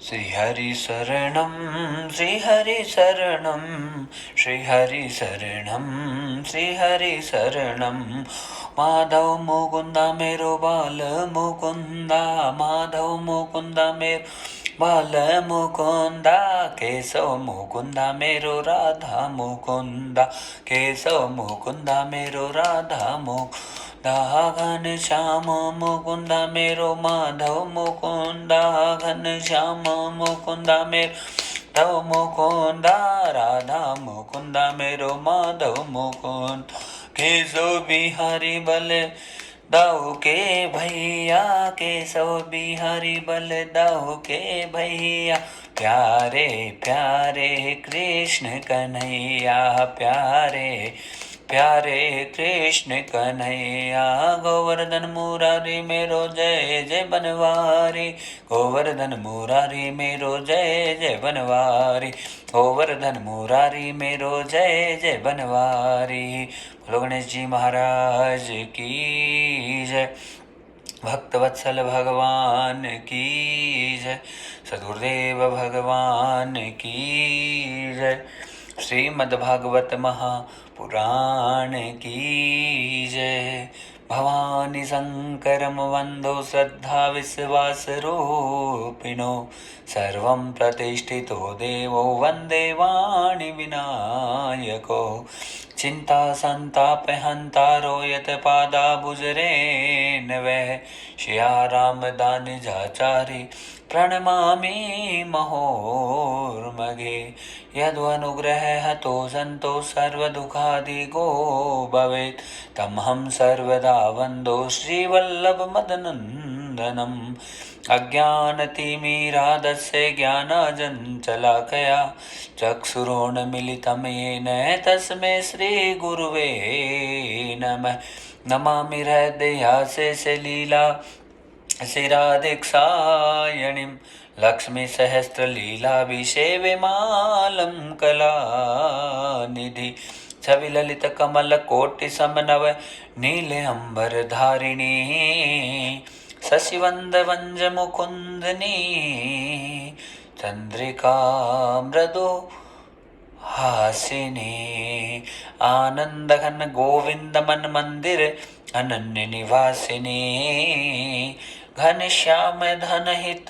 श्रीहरि शरणं श्रीहरि शरणं श्रीहरि शरणं श्रीहरि शरणं माधव मुकुंदा मेरो बाल मुकुंदा माधव मुकुंदा मेरो बाल मुकुंदा केशव मुकुंदा मेरो राधा मुकुंदा केशव मुकुंदा मेरो राधा मुकुंदा घन श्याम मुकुंदा मेरो माधव मुकुंदा घन श्याम मुकुंदा मेरो धव मुकुंदा राधा मुकुंदा मेरो माधव मुकुंद केशव बिहारी बल दाऊ के भैया केशव बिहारी बल दाऊ के भैया प्यारे प्यारे कृष्ण कन्हैया प्यारे प्यारे कृष्ण कन्हैया गोवर्धन मुरारी मेरो जय जय बनवारी गोवर्धन मुरारी मेरो जय जय बनवारी गोवर्धन मुरारी मेरो जय जय बनवारी। बोलो गणेश जी महाराज की जय। भक्तवत्सल भगवान की जय। सद्गुरुदेव भगवान की जय। श्रीमद्भागवत महापुराण की जय। भवानी शंकरं वन्दो श्रद्धा विश्वास रूपिणो सर्वं प्रतिष्ठितो देवो वन्दे वाणी विनायको चिंता संताप हंतारो यत पादा बुजरेन वह श्रिया राम दान जाचारि प्रणमामि महोर्मगे यद्वनुग्रह हतो संतो सर्वदुखादिगो भवेत् तमहं सर्वदा वन्दो श्रीवल्लभ मदनन्दनम् अज्ञानतिमिरादस्य ज्ञानाजञ्चलाकया चक्षुरोन्मीलितं येन तस्मै श्रीगुरुवे नमः। नमामि हृदयाशेषलीला शिरादिक्षायणीं लक्ष्मीसहस्रलीलाभिषेविमालं कलानिधि छविललितकमलकोटिसमनव नीलाम्बरधारिणी शशिवन्दवञ्जमुकुन्दनी चन्द्रिका मृदु हासिनी आनन्दघन गोविंद मन मंदिर अनन्य निवासिनी घनश्याम धनहित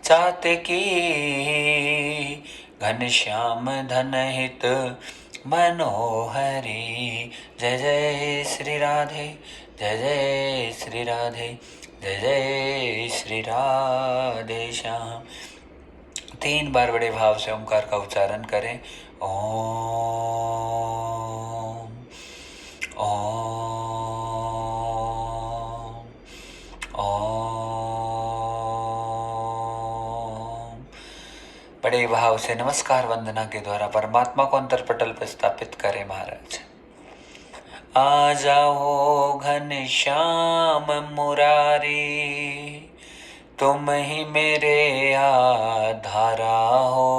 चातकी घनश्याम धनहित मनोहरी। जय जय श्री राधे जय जय श्री राधे जय जय श्री राधे श्याम। 3 बार बड़े भाव से ओंकार का उच्चारण करें। ओम ओम ओम। बड़े भाव से नमस्कार वंदना के द्वारा परमात्मा को अंतरपटल पर स्थापित करें। महाराज आ जाओ घनश्याम मुरारी तुम ही मेरे आधारा हो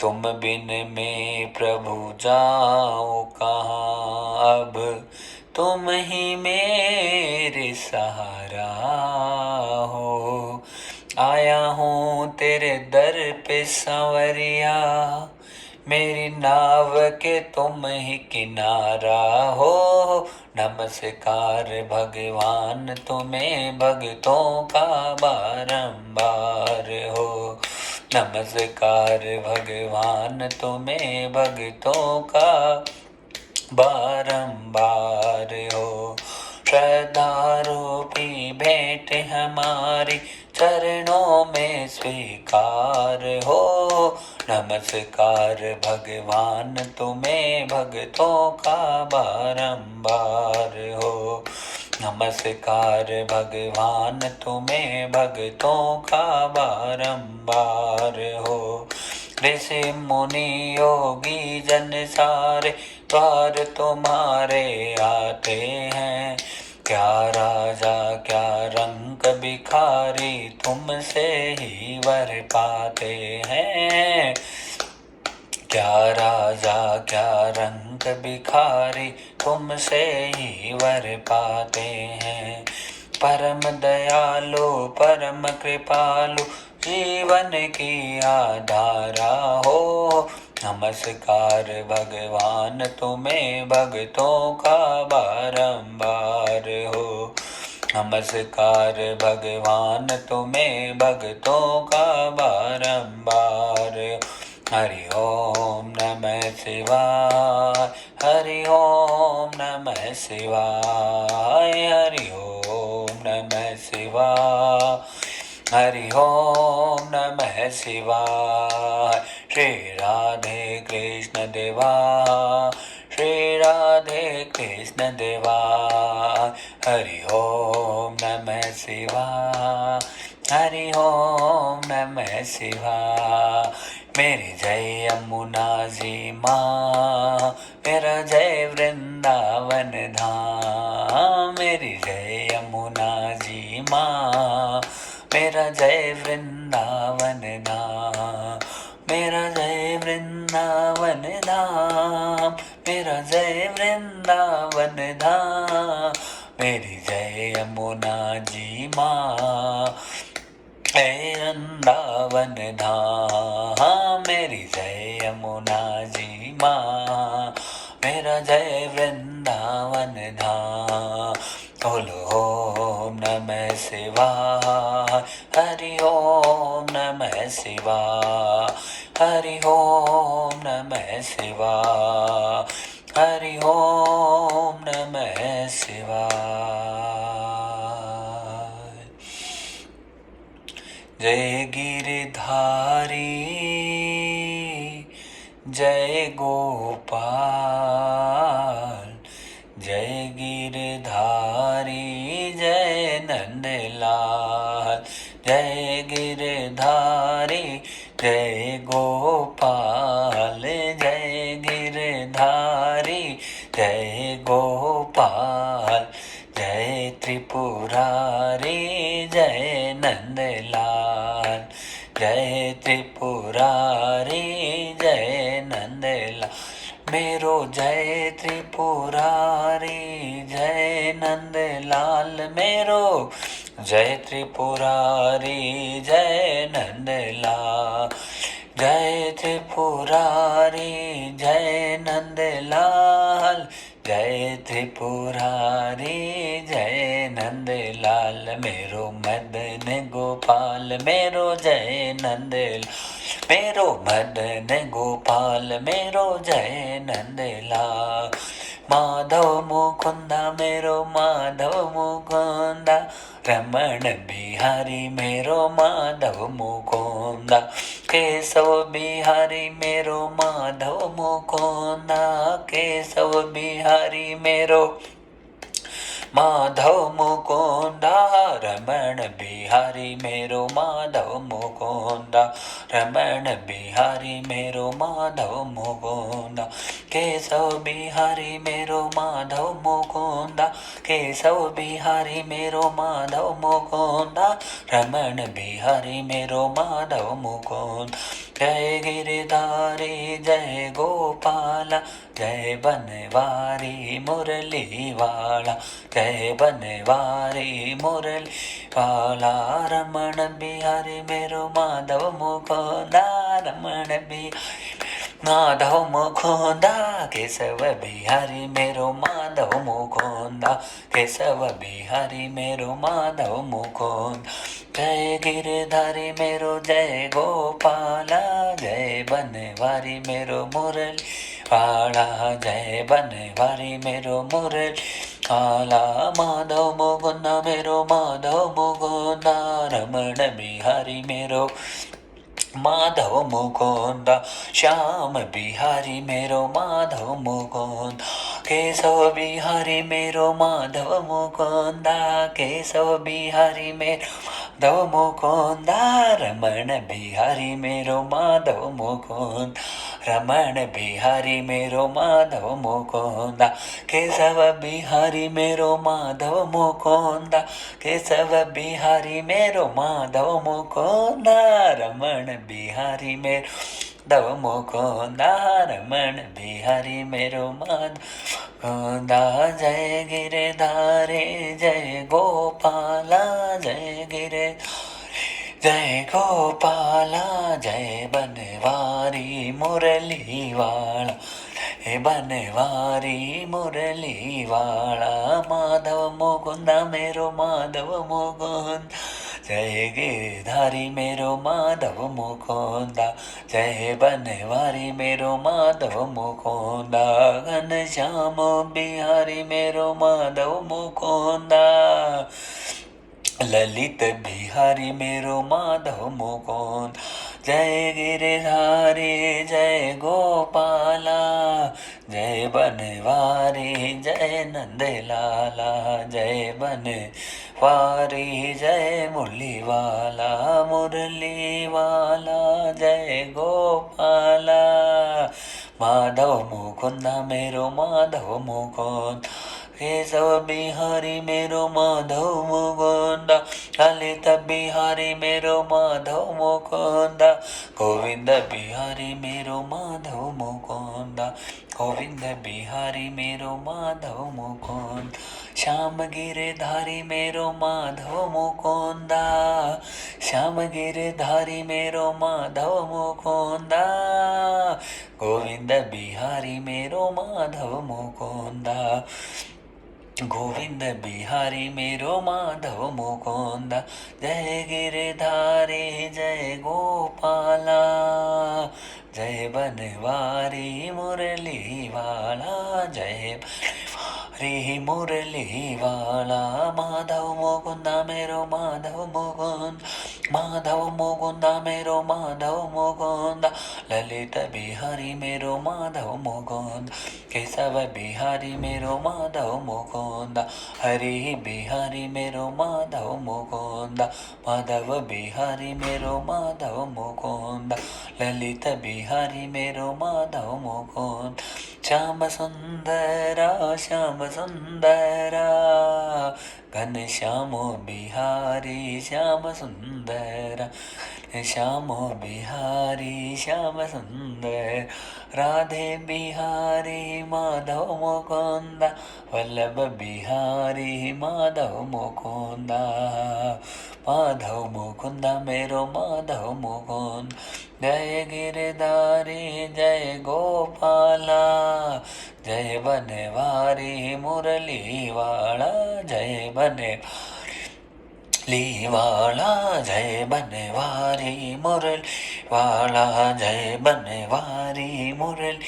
तुम बिन में प्रभु जाओ कहाँ अब तुम ही मेरे सहारा हो। आया हूँ तेरे दर पे सांवरिया मेरी नाव के तुम ही किनारा हो। नमस्कार भगवान तुम्हें भक्तों का बारंबार हो। नमस्कार भगवान तुम्हें भक्तों का बारंबार हो। श्रद्धा रूपी भेंट हमारी चरणों में स्वीकार हो। नमस्कार भगवान तुम्हें भक्तों का बारंबार हो। नमस्कार भगवान तुम्हें भक्तों का बारंबार हो। ऋषि मुनि योगी जन सारे द्वार तुम्हारे आते हैं। क्या राजा क्या रंग भिखारी तुमसे ही वर पाते हैं। क्या राजा क्या रंग भिखारी तुमसे ही वर पाते हैं। परम दयालु परम कृपालु जीवन की आधारा हो। नमस्कार भगवान तुम्हें भक्तों का बारंबार हो। नमस्कार भगवान तुम्हें भक्तों का बारंबार। हरि ओम नमः शिवाय हरि ओम नमः शिवाय हरि ओम नमः शिवाय हरि ओम नमः शिवाय। श्री राधे कृष्ण देवा श्री राधे कृष्ण देवा हरि ओम नमः शिवाय हरि ओम नमः शिवाय। मेरी जय यमुना जी माँ मेरा जय वृंदावन धाम। मेरी जय यमुना जी माँ मेरा जय वृंदावन धाम। मेरा जय वृंदावन धाम मेरा जय वृंदावन धाम। मेरी जय यमुना जी माँ जय वृंदावन धाम। मेरी जय यमुना जी माँ मेरा जय वृंदावन धाम। बोलो ओम नमः शिवाय हरि ओम नमः शिवाय हरि ओम नमः शिवाय हरि ओम नमः शिवाय। जय गिरधारी जय गोपाल जय गिरधारी जय नंदलाल। जय गिरधारी जय गोपाल जय गिरधारी जय गोपाल जय त्रिपुरारी जय नंदलाल। जय त्रिपुरारी जय नंदलाल। मेरो जय त्रिपुरारी जय नंदलाल। मेरो जय त्रिपुरारी जय नंदलाल। जय त्रिपुरारी जय नंदलाल। जय त्रिपुरारी जय नंदलाल। मेरो मदन गोपाल मेरो जय नंदलाल। मेरो मदन गोपाल मेरो जय नंदलाल। माधव मुकुंदा मेरो माधव मुकुंदा। रमण बिहारी मेरो माधव मुकुंदा। केशव बिहारी मेरो माधव मुकुंदा। केशव बिहारी मेरो माधव मुकुंदा। रमण बिहारी मेरो माधव मुकुंदा। रमण बिहारी मेरो माधव मुकुंदा। केशव बिहारी मेरो माधव मुकुंदा। केशव बिहारी मेरो माधव मुकुंदा। रमण बिहारी मेरो माधव मुकुंद। जय गिरधारी जय गोपाला जय बनवारी मुरली वाला। जय बनवारी मुरली वाला। रमण बिहारी मेरो माधव मुकुंदा। रमण बिहारी माधव मुकुंदा। केशव बिहारी मेरो माधव मुकुंदा। केशव बिहारी मेरो माधव मुकुंद। जय गिरधारी मेरो जय गोपाला। जय बनवारी मेरो मुरली वाला। जय बनवारी मेरो मुरली वाला। माधव मुकुंदा मेरो माधव मुकुंदा। रमण बिहारी मेरो माधव मुकुंदा। श्याम बिहारी मेरो माधव मुकुंद। केशव बिहारी मेरो माधव मुकुंदा। केशव बिहारी मेरो माधव मुकुंदा। रमण बिहारी मेरो माधव मुकुंद। रमण बिहारी मेरो माधव मुकुंदा। केशव बिहारी मेरो माधव मुकुंदा। केशव बिहारी मेरो माधव मुकुंदा। रमण बिहारी मेरो माधव मुकुंदा। रमण बिहारी मेरो माधव गोविंदा जय गिरधारे जय गोपाला जय गिरे जय गोपाला जय बनवारी मुरली वाला हे बनवारी मुरली वाला माधव मुकुंदा मेरो माधव मुकुंद जय गिरधारी मेरो माधव मुकुंदा जय बनवारी मेरो माधव मुकुंदा घनश्याम बिहारी मेरो माधव मुकुंदा ललित बिहारी मेरो माधव मुकुंद जय गिरधारी जय गोपाला जय बनवारी जय नंदलाला जय बनवारी जय मुरली वाला जय गोपाला माधव मुकुंदा मेरो माधव मुकुंद केशव बिहारी मेरो माधव मुकुंदा ललित बिहारी मेरो माधव मुकुंदा गोविंद बिहारी मेरो माधव मुकुंदा गोविंद बिहारी मेरो माधव मुकुंद श्याम गिरधारी मेरो माधव मुकुंदा श्याम गिरधारी मेरो माधव मुकुंदा गोविंद बिहारी मेरो माधव मुकुंदा गोविंद बिहारी मेरो माधव मुकुंदा जय गिरधारी जय गोपाला जय बनवारी मुरली वाला जय बनवारी मुरली वाला माधव मुकुंदा मेरो माधव मुकुंद माधव मुकुंदा मेरो माधव मुकुंदा ललित बिहारी मेरो माधव मुकुंद केशव बिहारी मेरो माधव मुकुंदा हरि बिहारी मेरो माधव मुकुंदा माधव बिहारी मेरो माधव मुकुंदा ललित बिहारी मेरो माधव मुकुंद श्याम सुंदरा घनश्याम बिहारी श्याम सुंदरा श्याम बिहारी श्याम सुंदर राधे बिहारी माधव मुकुंदा वल्लभ बिहारी माधव मुकुंदा माधव मुकुंदा मेरो माधव मुकुंद जय गिरधारी जय गोपाला जय बनवारी मुरली वाला जय बनवारी वाला जय बनवारी मुरली वाला जय बनवारी मुरली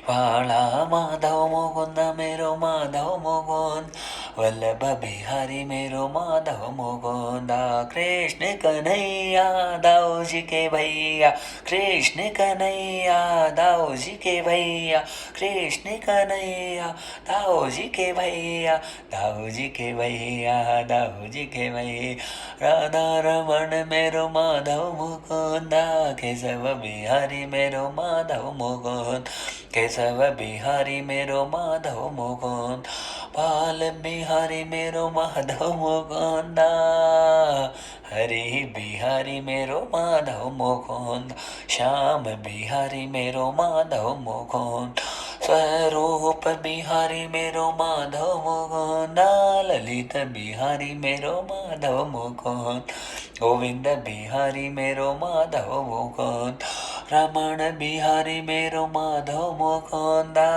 वाला माधव मुकुंद मेरो माधव मुकुंद वल्लभ बिहारी मेरो माधव मुकुंदा कृष्ण कन्हैया दाऊ जी के भैया कृष्ण कन्हैया दाऊ जी के भैया कृष्ण कन्हैया दाऊ जी के भैया दाऊ जी के भैया दाऊ जी के भैया राधा रमण मेरो माधव मुकुंदा केशव बिहारी मेरो माधव मुकुंद केशव बिहारी मेरो माधव मुकुंद बाल बिहारी मेरो माधव मुकुंदा हरि बिहारी मेरो माधव मुकुंद श्याम बिहारी मेरो माधव मुकुंद स्वरूप बिहारी मेरो माधव मुकुंदा ललित बिहारी मेरो माधव मुकुंद गोविंद बिहारी मेरो माधव मुकुंद रमण बिहारी मेरो माधव मुकुंदा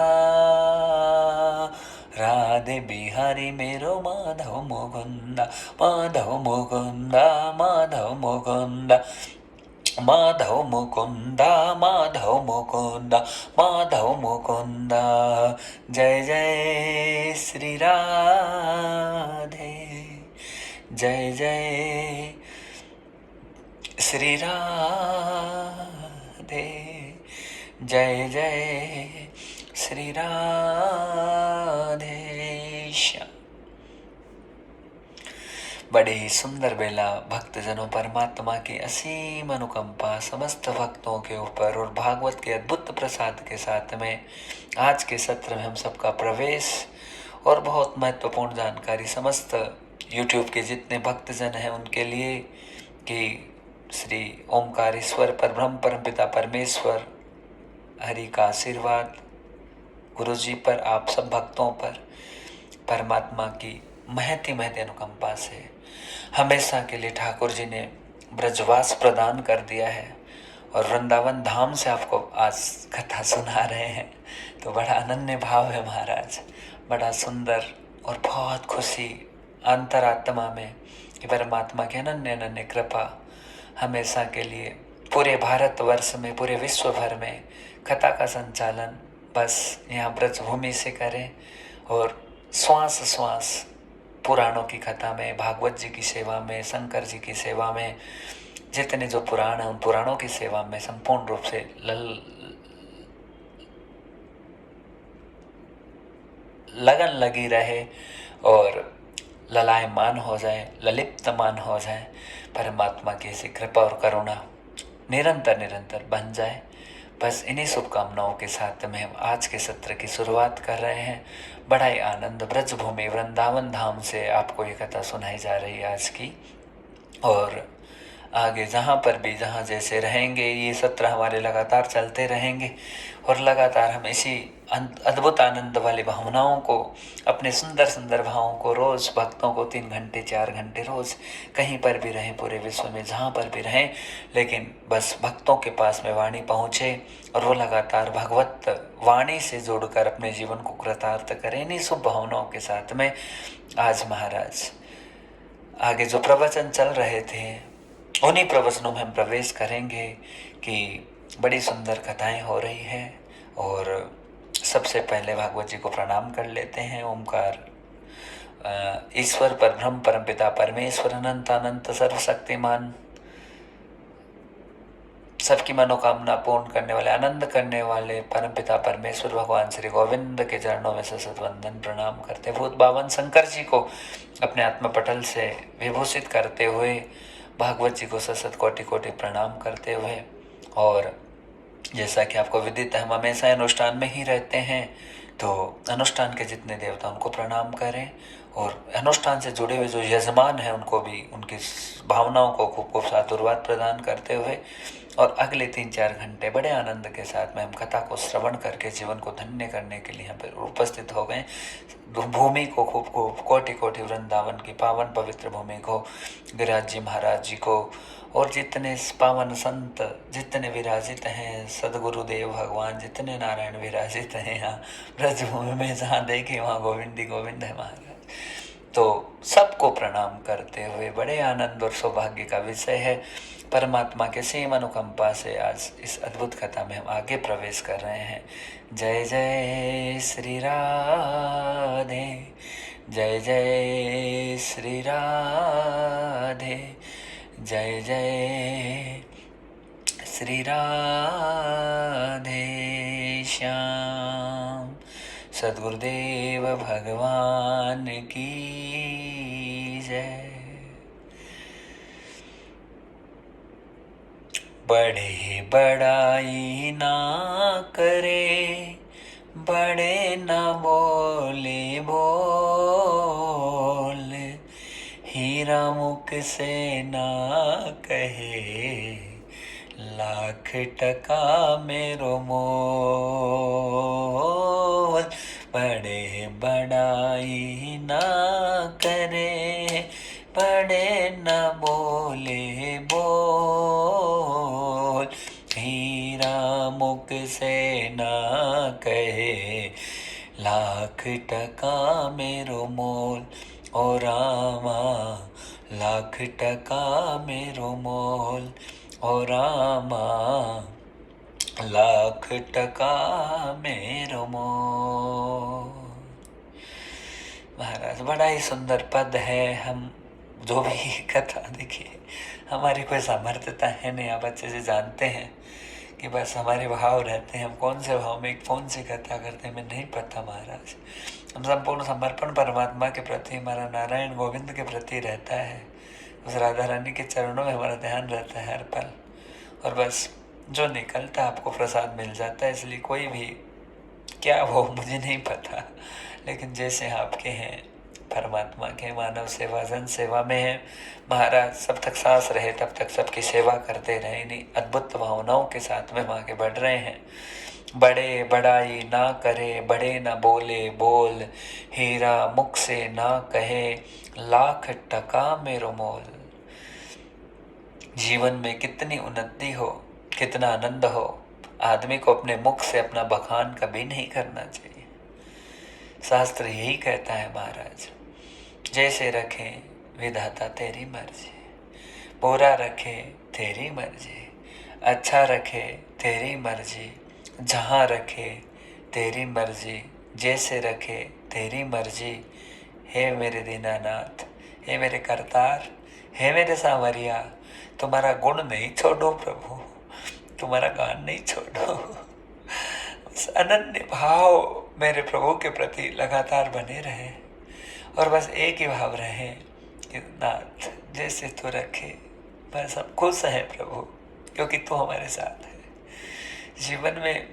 राधे बिहारी मेरो माधव मुकुंदा माधव मुकुंदा माधव मुकुंदा माधव मुकुंदा माधव मुकुंदा माधव मुकुंदा जय जय श्री राधे जय जय श्री राधे जय जय श्री राधे श्याम। बड़े ही सुंदर बेला भक्तजनों परमात्मा की असीम अनुकंपा समस्त भक्तों के ऊपर और भागवत के अद्भुत प्रसाद के साथ में आज के सत्र में हम सबका प्रवेश और बहुत महत्वपूर्ण जानकारी समस्त YouTube के जितने भक्तजन हैं उनके लिए कि श्री ओमकारेश्वर परब्रह्म परमपिता परमेश्वर हरि का आशीर्वाद गुरु जी पर, आप सब भक्तों पर परमात्मा की महती महती अनुकंपा से हमेशा के लिए ठाकुर जी ने ब्रजवास प्रदान कर दिया है और वृंदावन धाम से आपको आज कथा सुना रहे हैं। तो बड़ा अनन्य भाव है महाराज, बड़ा सुंदर और बहुत खुशी अंतरात्मा में कि परमात्मा की अनन्य अनन्य कृपा हमेशा के लिए पूरे भारतवर्ष में, पूरे विश्व भर में कथा का संचालन बस यहाँ ब्रजभूमि से करें और श्वास श्वास पुराणों की कथा में, भागवत जी की सेवा में, शंकर जी की सेवा में, जितने जो पुराण हैं उन पुराणों की सेवा में संपूर्ण रूप से लगन लगी रहे और ललायमान हो जाए, ललिप्तमान हो जाए। परमात्मा की ऐसी कृपा और करुणा निरंतर निरंतर बन जाए। बस इन्हीं शुभकामनाओं के साथ में हम आज के सत्र की शुरुआत कर रहे हैं। बड़ा ही आनंद ब्रजभूमि वृंदावन धाम से आपको ये कथा सुनाई जा रही है आज की। और आगे जहाँ पर भी जहाँ जैसे रहेंगे ये सत्र हमारे लगातार चलते रहेंगे और लगातार हम इसी अद्भुत आनंद वाली भावनाओं को, अपने सुंदर सुंदर भावों को रोज़ भक्तों को 3 घंटे 4 घंटे रोज़ कहीं पर भी रहें, पूरे विश्व में जहाँ पर भी रहें, लेकिन बस भक्तों के पास में वाणी पहुँचे और वो लगातार भगवत वाणी से जोड़कर अपने जीवन को कृतार्थ करें। इन्हीं शुभ भावनाओं के साथ में आज महाराज आगे जो प्रवचन चल रहे थे उन्हीं प्रवचनों में हम प्रवेश करेंगे कि बड़ी सुंदर कथाएं हो रही हैं। और सबसे पहले भागवत जी को प्रणाम कर लेते हैं। ओमकार ईश्वर पर ब्रह्म परमपिता परमेश्वर अनंत अनंत सर्वशक्तिमान, सबकी मनोकामना पूर्ण करने वाले, आनंद करने वाले परमपिता परमेश्वर भगवान श्री गोविंद के चरणों में सतत वंदन प्रणाम करते, भूत बावन शंकर जी को अपने आत्मपटल से विभूषित करते हुए, भागवत जी को सतत कोटि कोटि प्रणाम करते हुए। और जैसा कि आपको विदित है हम हमेशा अनुष्ठान में ही रहते हैं, तो अनुष्ठान के जितने देवता उनको प्रणाम करें और अनुष्ठान से जुड़े हुए जो यजमान हैं उनको भी उनकी भावनाओं को खूब खूब साधुवाद प्रदान करते हुए और अगले 3-4 घंटे बड़े आनंद के साथ में हम कथा को श्रवण करके जीवन को धन्य करने के लिए यहाँ पर उपस्थित हो गए। भूमि को खूब खूब कोटि कोटि वृंदावन की पावन पवित्र भूमि को, गिरिराज जी महाराज जी को और जितने पावन संत जितने विराजित हैं, सदगुरुदेव भगवान जितने नारायण विराजित हैं यहाँ ब्रजभूमि में, जहाँ देखे वहाँ गोविंद ही गोविंद है महाराज। तो सबको प्रणाम करते हुए बड़े आनंद और सौभाग्य का विषय है। परमात्मा के सेम अनुकंपा से आज इस अद्भुत कथा में हम आगे प्रवेश कर रहे हैं। जय जय श्री राधे, जय जय श्री राधे, जय जय श्री राधे श्याम। सद्गुरुदेव भगवान की जय। बड़े बड़ाई ना करे, बड़े न बोले बोल, हीरा मुख से ना कहे, लाख टका मेरो मोल। बड़े बड़ाई ना करे, बड़े न बोले बोल, हीरा मुख से ना कहे, लाख टका मेरो मोल। ओ रामा लाख टका मेरो मोल, ओ रामा लाख टका मेरो मोल। महाराज बड़ा ही सुंदर पद है। हम जो भी कथा देखिए, हमारी कोई सामर्थ्यता है नहीं, आप अच्छे से जानते हैं कि बस हमारे भाव रहते हैं। हम कौन से भाव में कौन सी कथा करते हैं हमें नहीं पता महाराज। हम संपूर्ण समर्पण परमात्मा के प्रति, हमारा नारायण गोविंद के प्रति रहता है। उस राधा रानी के चरणों में हमारा ध्यान रहता है हर पल, और बस जो निकलता आपको प्रसाद मिल जाता है। इसलिए कोई भी क्या हो मुझे नहीं पता, लेकिन जैसे आपके हैं परमात्मा के मानव सेवा जन सेवा में है महाराज। सब तक सांस रहे तब तक सबकी सेवा करते रहे, इन्हीं अद्भुत भावनाओं के साथ में हम आगे बढ़ रहे हैं। बड़े बड़ाई ना करे, बड़े ना बोले बोल, हीरा मुख से ना कहे, लाख टका मेरो मोल। जीवन में कितनी उन्नति हो, कितना आनंद हो, आदमी को अपने मुख से अपना बखान कभी नहीं करना चाहिए। शास्त्र यही कहता है महाराज, जैसे रखे विधाता तेरी मर्जी, बुरा रखे तेरी मर्जी, अच्छा रखे तेरी मर्जी, जहाँ रखे तेरी मर्जी, जैसे रखे तेरी मर्जी। हे मेरे दीनानाथ, हे मेरे करतार, हे मेरे सांवरिया, तुम्हारा गुण नहीं छोड़ो प्रभु, तुम्हारा गान नहीं छोड़ो। उस अनन्य भाव मेरे प्रभु के प्रति लगातार बने रहे और बस एक ही भाव रहे कि नाथ जैसे तू रखे, बस हम खुश हैं प्रभु, क्योंकि तू हमारे साथ है। जीवन में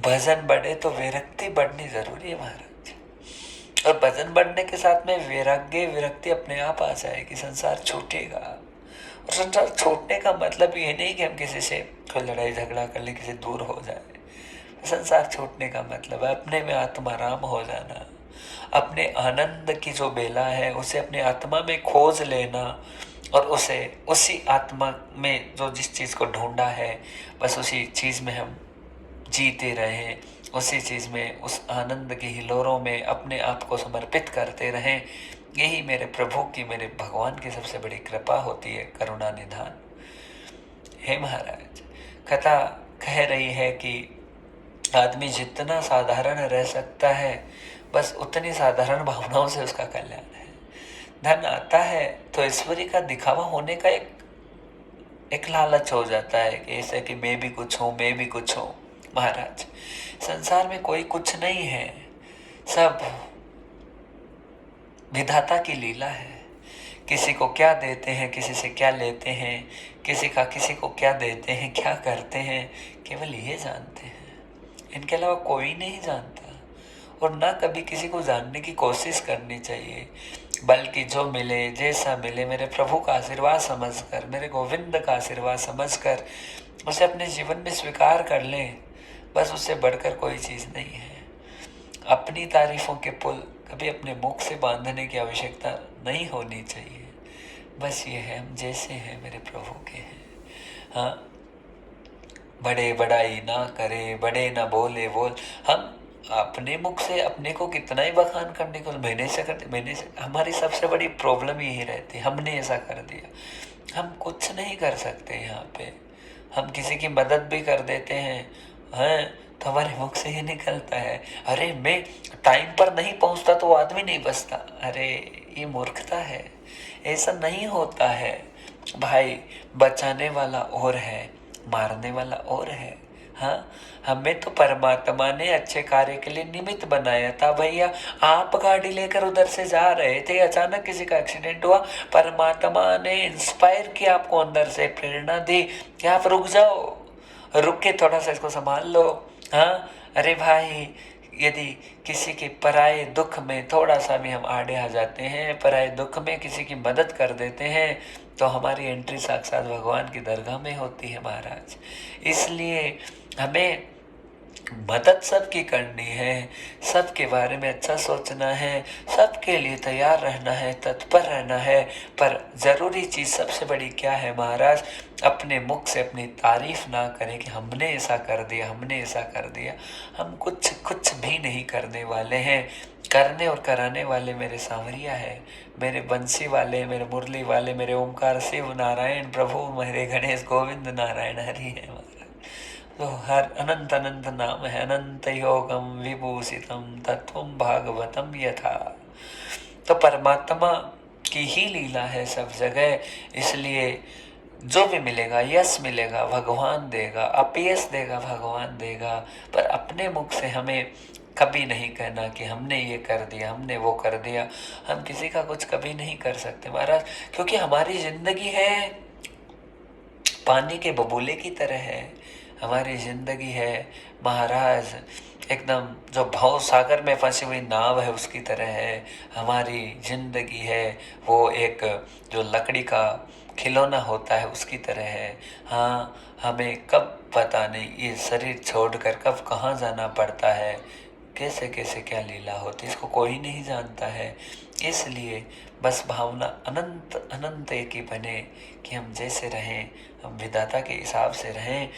भजन बढ़े तो विरक्ति बढ़नी जरूरी है महाराज, और भजन बढ़ने के साथ में वैराग्य विरक्ति अपने आप आ जाएगी, संसार छूटेगा। और संसार छूटने का मतलब ये नहीं कि हम किसी से कोई लड़ाई झगड़ा कर ले, किसी दूर हो जाए। संसार छूटने का मतलब है अपने में आत्माराम हो जाना, अपने आनंद की जो बेला है उसे अपने आत्मा में खोज लेना, और उसे उसी आत्मा में जो जिस चीज़ को ढूंढा है बस उसी चीज़ में हम जीते रहें, उसी चीज़ में उस आनंद की हिलोरों में अपने आप को समर्पित करते रहें। यही मेरे प्रभु की, मेरे भगवान की सबसे बड़ी कृपा होती है, करुणा निधान। हे महाराज, कथा कह रही है कि आदमी जितना साधारण रह सकता है बस उतनी साधारण भावनाओं से उसका कल्याण है। धन आता है तो ईश्वरी का दिखावा होने का एक लालच हो जाता है कि ऐसे कि मैं भी कुछ हूँ, मैं भी कुछ हूँ। महाराज, संसार में कोई कुछ नहीं है, सब विधाता की लीला है। किसी को क्या देते हैं, किसी से क्या लेते हैं, किसी को क्या देते हैं, क्या करते हैं, केवल ये जानते हैं। इनके अलावा कोई नहीं जानता, और ना कभी किसी को जानने की कोशिश करनी चाहिए। बल्कि जो मिले, जैसा मिले, मेरे प्रभु का आशीर्वाद समझकर, मेरे गोविंद का आशीर्वाद समझकर उसे अपने जीवन में स्वीकार कर लें। बस उससे बढ़कर कोई चीज़ नहीं है। अपनी तारीफों के पुल कभी अपने मुख से बांधने की आवश्यकता नहीं होनी चाहिए। बस ये है, हम जैसे हैं मेरे प्रभु के हैं। हाँ, बड़े बड़ाई ना करे, बड़े ना बोले बोल। हम अपने मुख से अपने को कितना ही बखान करने को, मैंने से हमारी सबसे बड़ी प्रॉब्लम यही रहती है, हमने ऐसा कर दिया। हम कुछ नहीं कर सकते यहाँ पे। हम किसी की मदद भी कर देते हैं तो हमारे मुख से ही निकलता है, अरे मैं टाइम पर नहीं पहुँचता तो वो आदमी नहीं बचता। अरे ये मूर्खता है, ऐसा नहीं होता है भाई। बचाने वाला और है, मारने वाला और है। हाँ, हमें तो परमात्मा ने अच्छे कार्य के लिए निमित्त बनाया था भैया। आप गाड़ी लेकर उधर से जा रहे थे, अचानक किसी का एक्सीडेंट हुआ, परमात्मा ने इंस्पायर किया आपको, अंदर से प्रेरणा दी कि आप रुक जाओ, रुक के थोड़ा सा इसको संभाल लो। हाँ, अरे भाई, यदि किसी के पराये दुख में थोड़ा सा भी हम आड़े आ जाते हैं, पराये दुख में किसी की मदद कर देते हैं, तो हमारी एंट्री साक्षात भगवान की दरगाह में होती है महाराज। इसलिए हमें मदद सबकी करनी है, सबके बारे में अच्छा सोचना है, सबके लिए तैयार रहना है, तत्पर रहना है। पर ज़रूरी चीज़ सबसे बड़ी क्या है महाराज? अपने मुख से अपनी तारीफ ना करें कि हमने ऐसा कर दिया, हमने ऐसा कर दिया। हम कुछ भी नहीं करने वाले हैं। करने और कराने वाले मेरे सांवरिया है, मेरे बंसी वाले, मेरे मुरली वाले, मेरे ओमकार शिव नारायण प्रभु, मेरे गणेश गोविंद नारायण हरि है। तो हर अनंत अनंत नाम है, अनंत योगम विभूषितम तत्वम भागवतम यथा। तो परमात्मा की ही लीला है सब जगह। इसलिए जो भी मिलेगा, यश मिलेगा भगवान देगा, अपयश देगा भगवान देगा। पर अपने मुख से हमें कभी नहीं कहना कि हमने ये कर दिया, हमने वो कर दिया। हम किसी का कुछ कभी नहीं कर सकते महाराज, क्योंकि हमारी जिंदगी है पानी के बबूले की तरह है। हमारी जिंदगी है महाराज एकदम जो भव सागर में फंसी हुई नाव है उसकी तरह है। हमारी जिंदगी है वो एक जो लकड़ी का खिलौना होता है उसकी तरह है। हाँ, हमें कब पता नहीं ये शरीर छोड़कर कब कहाँ जाना पड़ता है, कैसे कैसे क्या लीला होती है, इसको कोई नहीं जानता है। इसलिए बस भावना अनंत अनंत एक ही बने कि हम जैसे रहें, हम विधाता के हिसाब से रहें,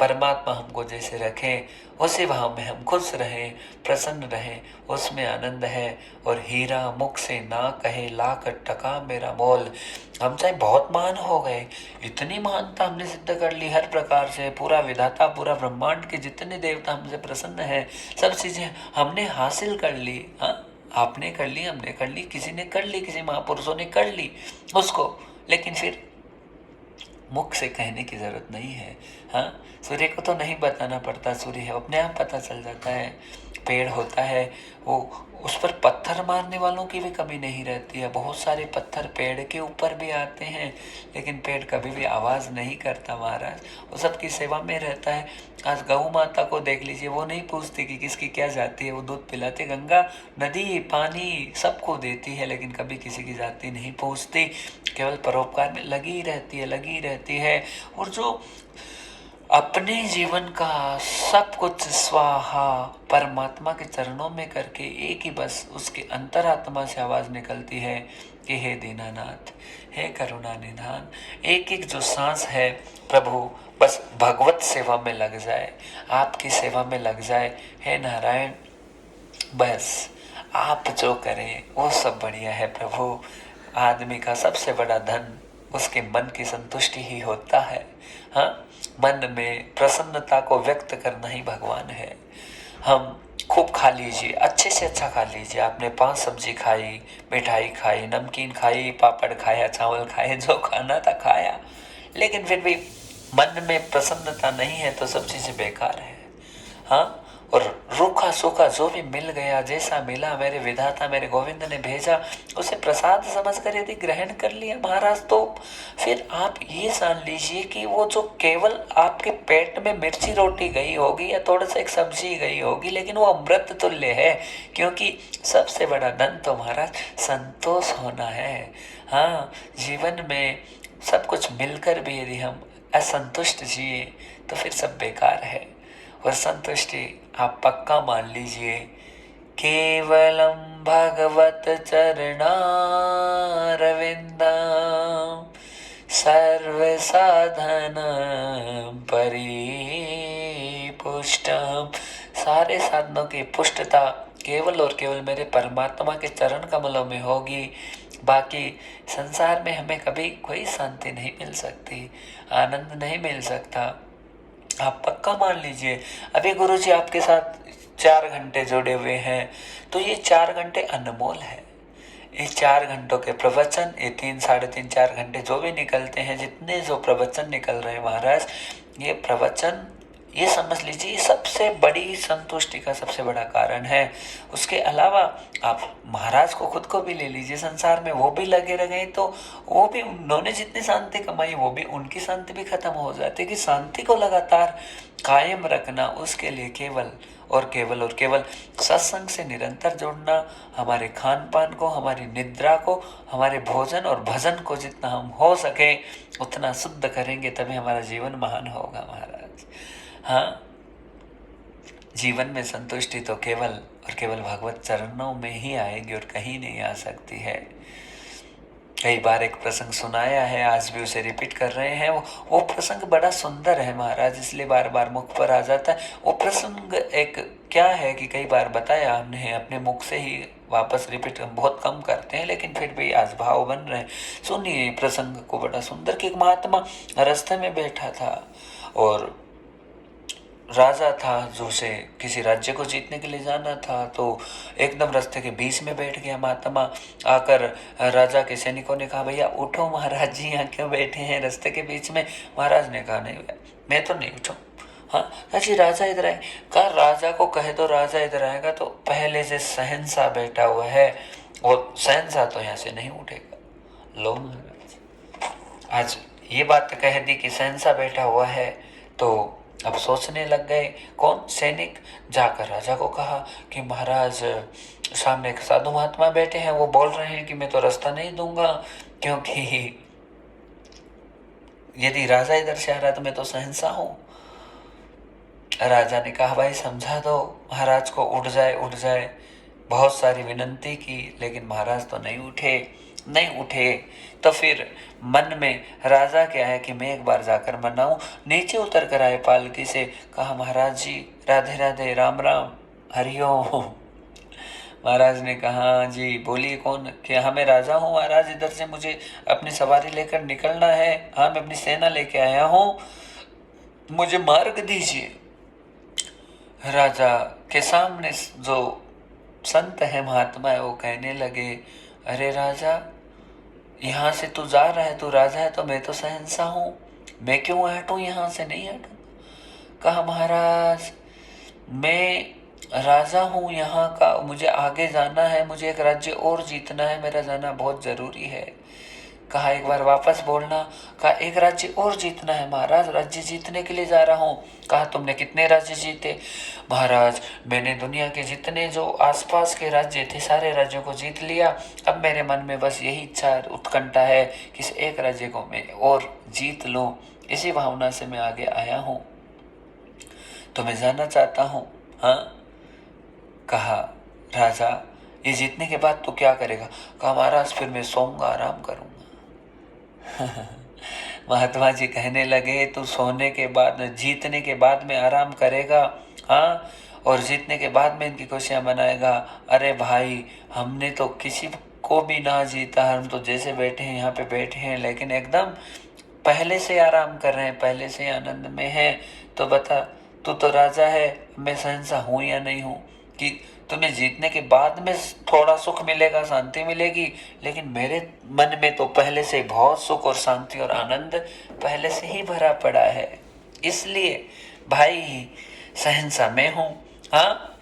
परमात्मा हमको जैसे रखें उसी भाव में हम खुश रहें, प्रसन्न रहें, उसमें आनंद है। और हीरा मुख से ना कहे लाख टका मेरा मोल। हम चाहे बहुत महान हो गए, इतनी महानता हमने सिद्ध कर ली हर प्रकार से, पूरा विधाता पूरा ब्रह्मांड के जितने देवता हमसे प्रसन्न है, सब चीजें हमने हासिल कर ली। हाँ, आपने कर ली, हमने कर ली, किसी ने कर ली, किसी महापुरुषों ने कर ली उसको, लेकिन फिर मुख से कहने की जरूरत नहीं है। हाँ, सूर्य को तो नहीं बताना पड़ता, सूर्य है अपने आप पता चल जाता है। पेड़ होता है, वो उस पर पत्थर मारने वालों की भी कमी नहीं रहती है। बहुत सारे पत्थर पेड़ के ऊपर भी आते हैं, लेकिन पेड़ कभी भी आवाज़ नहीं करता महाराज, वो सबकी सेवा में रहता है। आज गौ माता को देख लीजिए, वो नहीं पूछती कि किसकी क्या जाति है, वो दूध पिलाते, गंगा नदी पानी सबको देती है, लेकिन कभी किसी की जाति नहीं पूछती, केवल परोपकार में लगी रहती है, लगी रहती है। और जो अपने जीवन का सब कुछ स्वाहा परमात्मा के चरणों में करके एक ही बस उसके अंतरात्मा से आवाज निकलती है कि हे दीनानाथ, हे करुणा निधान, एक एक जो सांस है प्रभु बस भगवत सेवा में लग जाए, आपकी सेवा में लग जाए। हे नारायण, बस आप जो करें वो सब बढ़िया है प्रभु। आदमी का सबसे बड़ा धन उसके मन की संतुष्टि ही होता है। हाँ, मन में प्रसन्नता को व्यक्त करना ही भगवान है। हम खूब खा लीजिए, अच्छे से अच्छा खा लीजिए, आपने 5 सब्जी खाई, मिठाई खाई, नमकीन खाई, पापड़ खाया, चावल खाए, जो खाना था खाया, लेकिन फिर भी मन में प्रसन्नता नहीं है तो सब चीजें बेकार है। हाँ, और रूखा सूखा जो भी मिल गया, जैसा मिला मेरे विधाता मेरे गोविंद ने भेजा, उसे प्रसाद समझकर यदि ग्रहण कर लिया महाराज, तो फिर आप ये जान लीजिए कि वो जो केवल आपके पेट में मिर्ची रोटी गई होगी या थोड़ा सा एक सब्जी गई होगी, लेकिन वो अमृत तुल्य है, क्योंकि सबसे बड़ा धन तो महाराज संतोष होना है। हाँ, जीवन में सब कुछ मिलकर भी यदि हम असंतुष्ट जिए तो फिर सब बेकार है। और संतुष्टि आप पक्का मान लीजिए, केवलम भगवत चरणारविंदम सर्व साधन परिपुष्टम। सारे साधनों की पुष्टता केवल और केवल मेरे परमात्मा के चरण कमलों में होगी। बाकी संसार में हमें कभी कोई शांति नहीं मिल सकती, आनंद नहीं मिल सकता। आप पक्का मान लीजिए, अभी गुरु जी आपके साथ 4 घंटे जुड़े हुए हैं, तो ये 4 घंटे अनमोल है। इस 4 घंटों के प्रवचन, ये 3, 3.5, 4 घंटे जो भी निकलते हैं, जितने जो प्रवचन निकल रहे हैं महाराज, ये प्रवचन ये समझ लीजिए सबसे बड़ी संतुष्टि का सबसे बड़ा कारण है। उसके अलावा आप महाराज को खुद को भी ले लीजिए, संसार में वो भी लगे रह गए तो वो भी, उन्होंने जितनी शांति कमाई वो भी, उनकी शांति भी खत्म हो जाती है। कि शांति को लगातार कायम रखना, उसके लिए केवल और केवल और केवल सत्संग से निरंतर जुड़ना, हमारे खान पान को, हमारी निद्रा को, हमारे भोजन और भजन को जितना हम हो सके उतना शुद्ध करेंगे, तभी हमारा जीवन महान होगा महाराज। हाँ, जीवन में संतुष्टि तो केवल और केवल भगवत चरणों में ही आएगी और कहीं नहीं आ सकती है। कई बार एक प्रसंग सुनाया है, आज भी उसे रिपीट कर रहे हैं। वो प्रसंग बड़ा सुंदर है महाराज, इसलिए बार बार मुख पर आ जाता है। वो प्रसंग एक क्या है कि कई बार बताया हमने, अपने मुख से ही वापस रिपीट हम बहुत कम करते हैं, लेकिन फिर भी आज भाव बन रहे हैं। सुनिए प्रसंग को, बड़ा सुंदर। कि एक महात्मा रास्ते में बैठा था और राजा था जो उसे किसी राज्य को जीतने के लिए जाना था, तो एकदम रास्ते के बीच में बैठ गया महात्मा। आकर राजा के सैनिकों ने कहा, भैया उठो महाराज जी, यहाँ क्यों बैठे हैं रास्ते के बीच में। महाराज ने कहा, नहीं मैं तो नहीं उठूं। हाँ जी, राजा इधर आए। कहा राजा को कहे तो राजा इधर आएगा, तो पहले से शहंशाह बैठा हुआ है और शहंशाह तो यहाँ से नहीं उठेगा। लो महाराज, आज ये बात कह दी कि शहंशाह बैठा हुआ है, तो अब सोचने लग गए कौन, सैनिक। जाकर राजा को कहा कि महाराज सामने एक साधु महात्मा बैठे हैं, वो बोल रहे हैं कि मैं तो रास्ता नहीं दूंगा, क्योंकि यदि राजा इधर से आ रहा है तो मैं तो शहंशाह हूँ। राजा ने कहा भाई समझा दो महाराज को, उठ जाए उठ जाए। बहुत सारी विनंती की लेकिन महाराज तो नहीं उठे। तो फिर मन में राजा क्या है कि मैं एक बार जाकर मनाऊं। नीचे उतर कर आए पालकी से, कहा महाराज जी राधे राधे, राम राम, हरिओम। महाराज ने कहा जी बोलिए कौन, कि हाँ मैं राजा हूँ महाराज, इधर से मुझे अपनी सवारी लेकर निकलना है। हाँ मैं अपनी सेना लेके आया हूँ, मुझे मार्ग दीजिए। राजा के सामने जो संत है, महात्मा है, वो कहने लगे अरे राजा, यहाँ से तू जा रहा है, तू राजा है तो मैं तो शहंशाह हूँ, मैं क्यों हटूँ, यहाँ से नहीं हटूँ। कहा महाराज मैं राजा हूँ यहाँ का, मुझे आगे जाना है, मुझे एक राज्य और जीतना है, मेरा जाना बहुत जरूरी है। कहा एक बार वापस बोलना। कहा एक राज्य और जीतना है महाराज, राज्य जीतने के लिए जा रहा हूँ। कहा तुमने कितने राज्य जीते। महाराज मैंने दुनिया के जितने जो आसपास के राज्य थे सारे राज्यों को जीत लिया, अब मेरे मन में बस यही इच्छा उत्कंठा है कि इस एक राज्य को मैं और जीत लूँ, इसी भावना से मैं आगे आया हूँ, तो मैं जानना चाहता हूँ। हाँ। कहा राजा ये जीतने के बाद तू क्या करेगा। कहा महाराज फिर मैं सोऊंगा, आराम करूंगा। महात्मा जी कहने लगे तू सोने के बाद, जीतने के बाद में आराम करेगा, हाँ, और जीतने के बाद में इनकी खुशियां मनाएगा। अरे भाई हमने तो किसी को भी ना जीता, हम तो जैसे बैठे हैं यहाँ पे बैठे हैं, लेकिन एकदम पहले से आराम कर रहे हैं, पहले से आनंद में हैं। तो बता तू तो राजा है, मैं शहंशाह हूँ या नहीं हूँ, कि तुम्हें जीतने के बाद में थोड़ा सुख मिलेगा, शांति मिलेगी, लेकिन मेरे मन में तो पहले से बहुत सुख और शांति और आनंद पहले से ही भरा पड़ा है, इसलिए भाई शहंशाह मैं हूँ। हाँ।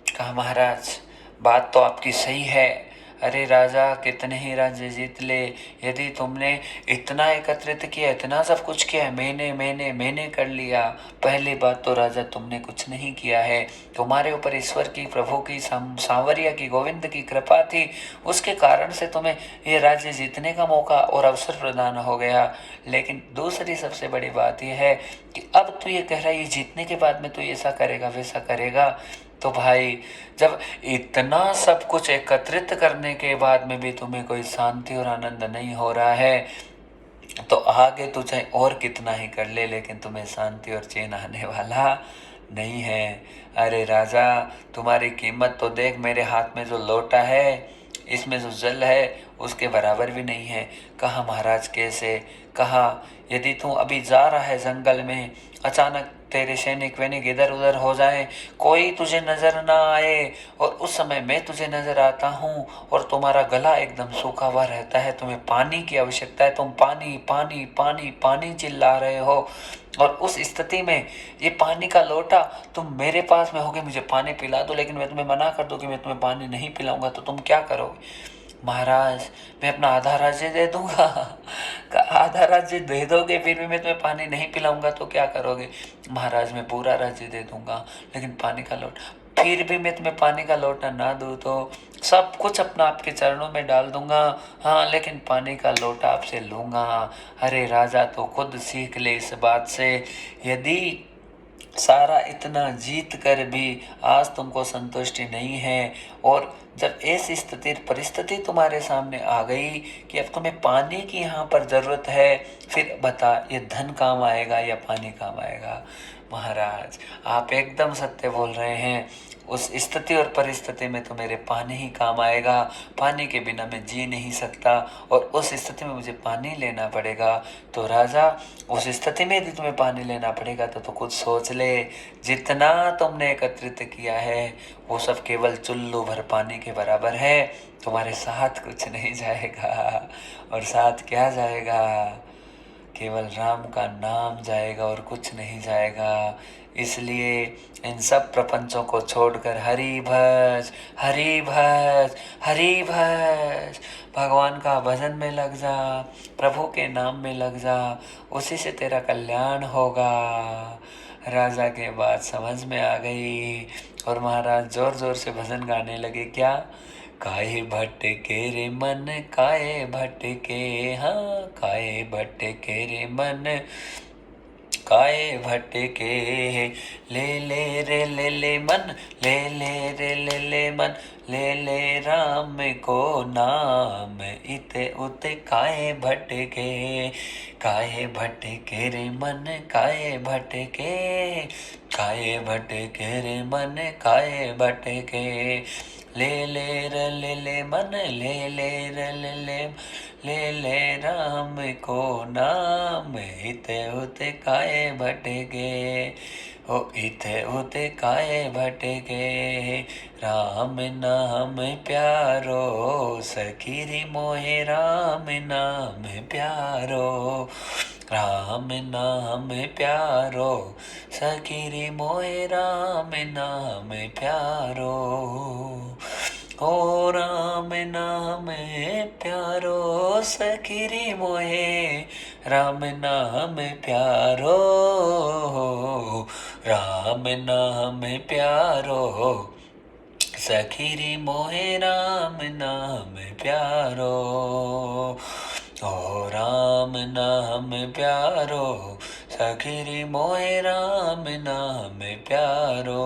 कहा महाराज बात तो आपकी सही है, अरे राजा कितने ही राज्य जीत ले, यदि तुमने इतना एकत्रित किया, इतना सब कुछ किया है, मैंने कर लिया। पहली बात तो राजा तुमने कुछ नहीं किया है, तुम्हारे ऊपर ईश्वर की, प्रभु की, सांवरिया की, गोविंद की कृपा थी, उसके कारण से तुम्हें ये राज्य जीतने का मौका और अवसर प्रदान हो गया। लेकिन दूसरी सबसे बड़ी बात यह है कि अब तू ये कह रहा है ये जीतने के बाद में तू ऐसा करेगा वैसा करेगा, तो भाई जब इतना सब कुछ एकत्रित करने के बाद में भी तुम्हें कोई शांति और आनंद नहीं हो रहा है, तो आगे तू चाहे और कितना ही कर ले, लेकिन तुम्हें शांति और चैन आने वाला नहीं है। अरे राजा तुम्हारी कीमत तो देख, मेरे हाथ में जो लोटा है, इसमें जो जल है उसके बराबर भी नहीं है। कहा महाराज कैसे। कहा यदि तू अभी जा रहा है जंगल में, अचानक तेरे सैनिक वैनिक इधर उधर हो जाए, कोई तुझे नजर ना आए, और उस समय मैं तुझे नजर आता हूँ और तुम्हारा गला एकदम सूखा हुआ रहता है, तुम्हें पानी की आवश्यकता है, तुम पानी पानी पानी पानी चिल्ला रहे हो, और उस स्थिति में ये पानी का लोटा तुम मेरे पास में होगे, मुझे पानी पिला दो, लेकिन मैं तुम्हें मना कर दूं कि मैं तुम्हें पानी नहीं पिलाऊंगा, तो तुम क्या करोगे। महाराज मैं अपना आधा राज्य दे दूंगा। आधा राज्य दे दोगे फिर भी मैं तुम्हें पानी नहीं पिलाऊंगा तो क्या करोगे। महाराज मैं पूरा राज्य दे दूंगा, लेकिन पानी का लोटा, फिर भी मैं तुम्हें पानी का लोटा ना दूं तो सब कुछ अपना आपके चरणों में डाल दूंगा, हाँ, लेकिन पानी का लोटा आपसे लूंगा। अरे राजा तो खुद सीख ले इस बात से, यदि सारा इतना जीत कर भी आज तुमको संतुष्टि नहीं है, और जब ऐसी स्थिति परिस्थिति तुम्हारे सामने आ गई कि अब तुम्हें पानी की यहाँ पर जरूरत है, फिर बता ये धन काम आएगा या पानी काम आएगा। महाराज आप एकदम सत्य बोल रहे हैं, उस स्थिति और परिस्थिति में तो मेरे पानी ही काम आएगा, पानी के बिना मैं जी नहीं सकता, और उस स्थिति में मुझे पानी लेना पड़ेगा। तो राजा उस स्थिति में यदि तुम्हें पानी लेना पड़ेगा तो खुद सोच ले, जितना तुमने एकत्रित किया है वो सब केवल चुल्लू भर पानी के बराबर है, तुम्हारे साथ कुछ नहीं जाएगा। और साथ क्या जाएगा, केवल राम का नाम जाएगा और कुछ नहीं जाएगा। इसलिए इन सब प्रपंचों को छोड़कर हरि भज हरि भज हरि भज, भगवान का भजन में लग जा, प्रभु के नाम में लग जा, उसी से तेरा कल्याण होगा। राजा के बात समझ में आ गई और महाराज जोर जोर से भजन गाने लगे। क्या काहे भटके रे मन काहे भटके, हाँ काहे भटके रे मन काहे भटके। ले ले रे ले मन, ले ले रे ले मन, ले राम को नाम, इते उते काहे भटके। काहे भटके रे मन काहे भटके, काहे भटके रे मन काहे भटके। ले ले रे ले मन, ले रे ले राम को नाम, इते उते काहे भटके। ओ इते उते काहे भटके। राम नाम प्यारो सखी रे मोहे, राम नाम प्यारो, राम नाम प्यारो सखी रे मोहे, राम नाम प्यारो। ओ राम नाम प्यारो सखी रे मोहे, राम नाम प्यारो, राम नाम प्यारो सखी रे मोहे, राम नाम प्यारो। ओ राम नाम प्यारो सखी रे मोहे, राम नाम प्यारो।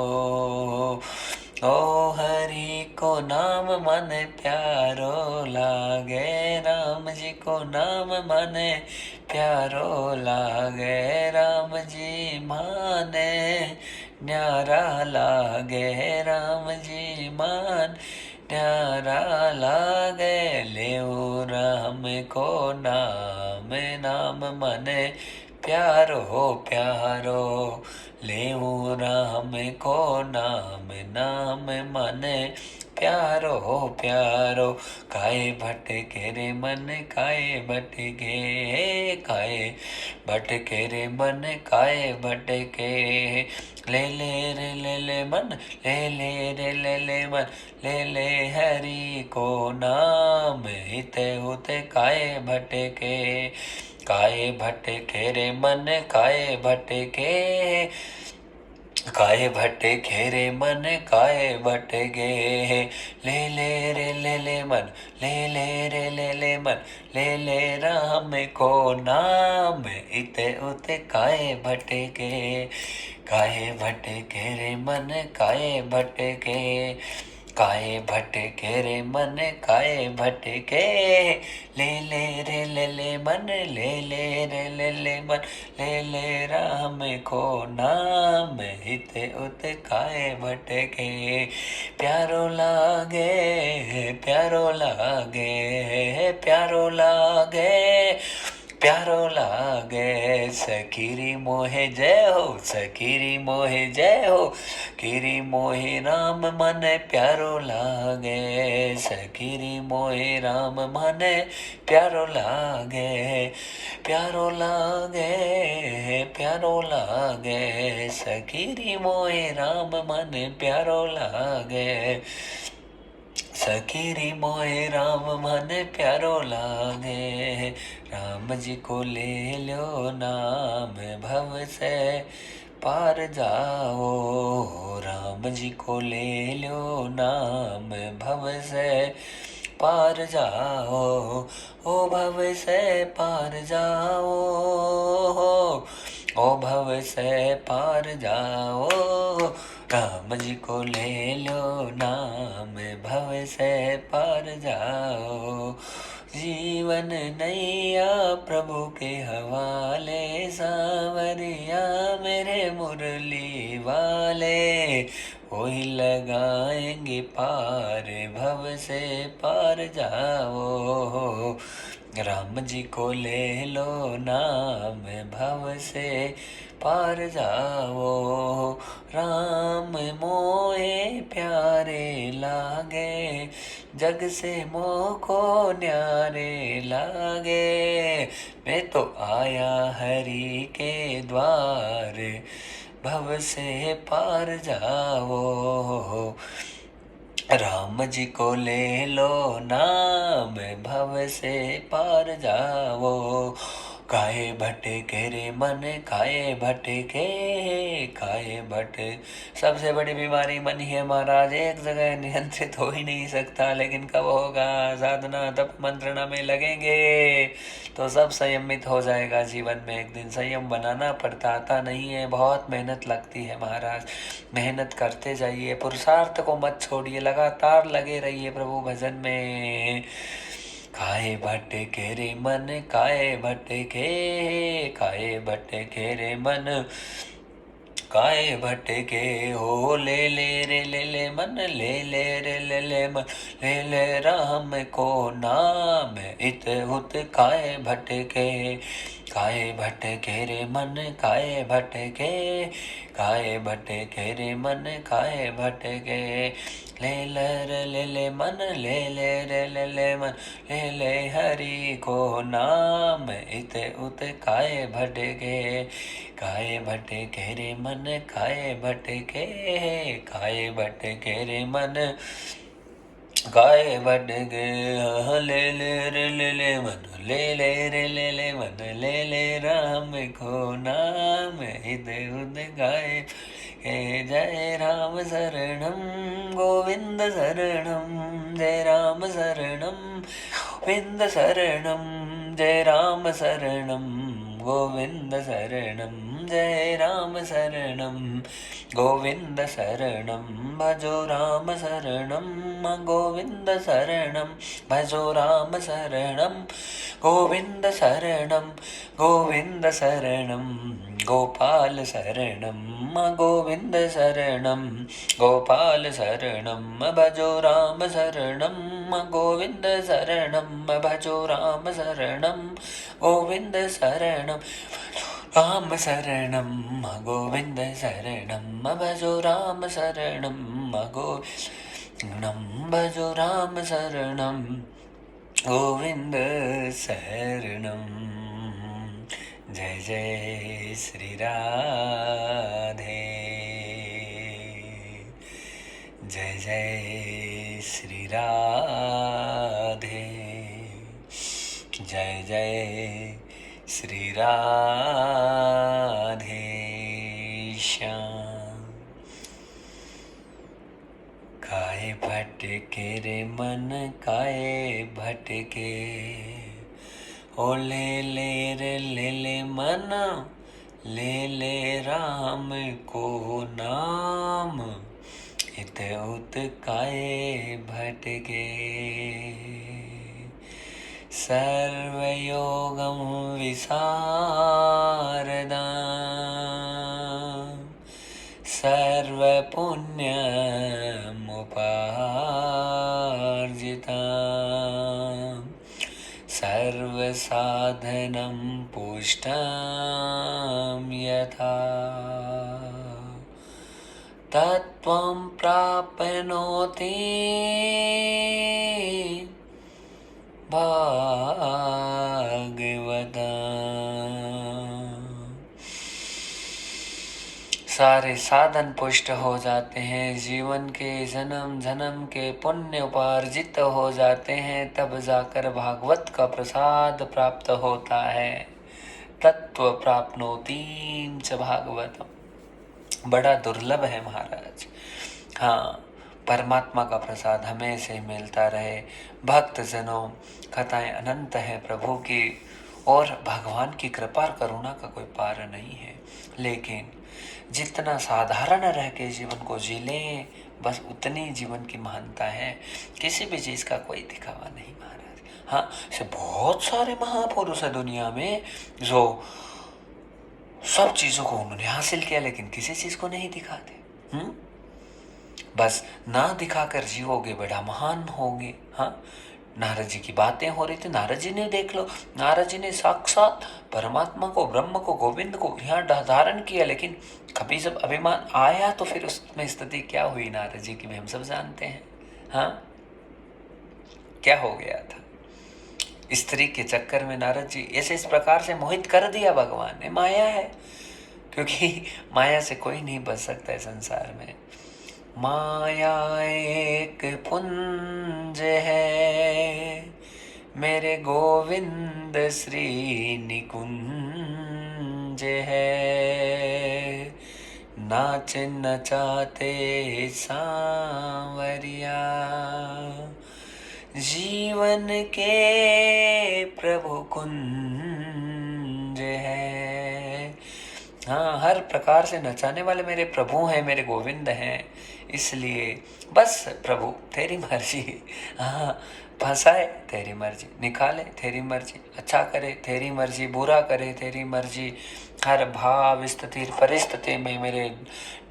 ओ हरि को नाम मन प्यारो लागे, राम जी को नाम मन प्यारो लागे, राम जी माने न्यारा लागे, राम जी मान न्यारा लागे। लेऊ राम को नाम, नाम मन प्यारो प्यारो, लेऊ राम को नाम, नाम मन प्यारो प्यारो। काहे भटके रे मन काहे भटके, काहे भटके रे मन काहे भटके। ले रे ले मन, ले रे ले मन, ले हरि को नाम, हिते हुते काहे भटके। काहे भटके रे मन काहे भटके, काहे भटके रे मन काहे भटके। ले रे ले मन, ले रे ले मन, ले राम को नाम, इते उते काहे भटके। काहे भटके रे मन काहे भटके, काहे भटके रे मन काहे भटके। ले रे ले मन, ले रे ले मन, ले राम को नाम, हिते उते काहे भटके। प्यारो लागे प्यारो लागे प्यारो लागे, प्यारो लागे सखी रे मोहे जय हो, सखी रे मोहे जय हो, किरी मोहे राम मन प्यारो लागे, सखी रे मोहे राम मन प्यारो लागे। प्यारो लागे प्यारो लागे सखी रे मोहे राम मन प्यारो लागे, सखी रे मोहे राम मन प्यारो लागे। राम जी को ले लो नाम, भव से पार जाओ, राम जी को ले लो नाम, भव से पार जाओ। ओ भव से पार जाओ, ओ भव से पार जाओ। राम जी को ले लो नाम, भव से पार जाओ। जीवन नैया प्रभु के हवाले, सांवरिया मेरे मुरली वाले, वही लगाएंगे पार, भव से पार जाओ। राम जी को ले लो नाम, भव से पार जाओ। राम मोहे प्यारे लागे, जग से मोह को न्यारे लागे। मैं तो आया हरि के द्वार, भव से पार जाओ। राम जी को ले लो नाम, भव से पार जाओ। काहे भटके रे मन, काहे भटके, काहे भटके। सबसे बड़ी बीमारी मन ही है महाराज, एक जगह नियंत्रित हो ही नहीं सकता। लेकिन कब होगा? साधना तप मंत्रणा में लगेंगे तो सब संयमित हो जाएगा। जीवन में एक दिन संयम बनाना पड़ता, आता नहीं है, बहुत मेहनत लगती है महाराज। मेहनत करते जाइए, पुरुषार्थ को मत छोड़िए, लगातार लगे रहिए प्रभु भजन में। काहे भटके रे मन, काहे भटके, काहे भटके रे मन, काहे भटके हो। ले ले रे ले ले मन, ले ले रे ले ले मन, ले ले राम को नाम, इत उत काहे भटके। काहे भटके रे मन, काहे भटके, काहे भटके रे मन, काहे भटके। ले ले रे ले ले मन, ले ले रे ले ले मन, ले ले हरि को नाम, इत उत काहे भटके। काहे भटके रे मन, काहे भटके, काहे भटके रे मन, काहे भटके। ले ले रे ले ले मन, ले ले रे ले ले मन, ले ले राम को नाम, इधर उधर काहे। जय राम शरणम गोविंद शरणम, जय राम शरणम गोविंद शरणम, जय राम शरणम गोविंद शरणम, जय राम शरणम गोविंद शरणम। भजो राम शरणम गोविंद शरणम, भजो राम शरणम गोविंद शरणम, गोविंद शरणम गोपाल शरणम, गोविंद शरणम गोपाल शरणम। भजो राम शरणम गोविंद शरणम, भजो राम शरणम गोविंद शरणम, राम शरणम गोविंद शरणम। भजो राम शरणम गोविंद, भजो राम शरणम गोविंद शरणम। जय जय श्री राधे, जय जय श्री राधे, जय जय श्री राधे श्याम। काहे भटके रे मन, काहे भटके, ओ ले ले रे ले ले मन, ले ले राम को नाम, इत उत काहे भटके। सर्वयोगं विशारदा, सर्वपुण्यमुपार्जिता, सर्वसाधनं पुष्टं यथा, तत्त्वं प्राप्नोति भागवता। सारे साधन पुष्ट हो जाते हैं, जीवन के जन्म जन्म के पुण्य उपार्जित हो जाते हैं, तब जाकर भागवत का प्रसाद प्राप्त होता है। तत्व प्राप्नोति च भागवतम, बड़ा दुर्लभ है महाराज। हाँ, परमात्मा का प्रसाद हमें से मिलता रहे। भक्त जनों, कथाएं अनंत है प्रभु की, और भगवान की कृपा करुणा का कोई पार नहीं है। लेकिन जितना साधारण रह के जीवन को जी लें, बस उतनी जीवन की महानता है। किसी भी चीज़ का कोई दिखावा नहीं महाराज। हाँ, से बहुत सारे महापुरुष है दुनिया में जो सब चीज़ों को उन्होंने हासिल किया, लेकिन किसी चीज़ को नहीं दिखाते। बस ना दिखाकर जीवोगे बड़ा महान होगे। हाँ, नारद जी की बातें हो रही थी, नारद जी ने देख लो, नारद जी ने साक्षात परमात्मा को, ब्रह्म को, गोविंद को यहाँ धारण किया, लेकिन कभी जब अभिमान आया तो फिर उसमें स्थिति क्या हुई नारद जी की भी हम सब जानते हैं। हाँ, क्या हो गया था? स्त्री के चक्कर में नारद जी ऐसे इस प्रकार से मोहित कर दिया भगवान ने। माया है, क्योंकि माया से कोई नहीं बच सकता है संसार में। माया एक पुंज है, मेरे गोविंद श्री निकुंज है। नाच नचाते सांवरिया, जीवन के प्रभु कुंज है। हाँ, हर प्रकार से नचाने वाले मेरे प्रभु हैं, मेरे गोविंद हैं। इसलिए बस प्रभु तेरी मर्जी। हाँ, फंसाए तेरी मर्जी, निकाले तेरी मर्जी, अच्छा करे तेरी मर्जी, बुरा करे तेरी मर्जी। हर भाव स्थिति परिस्थिति में मेरे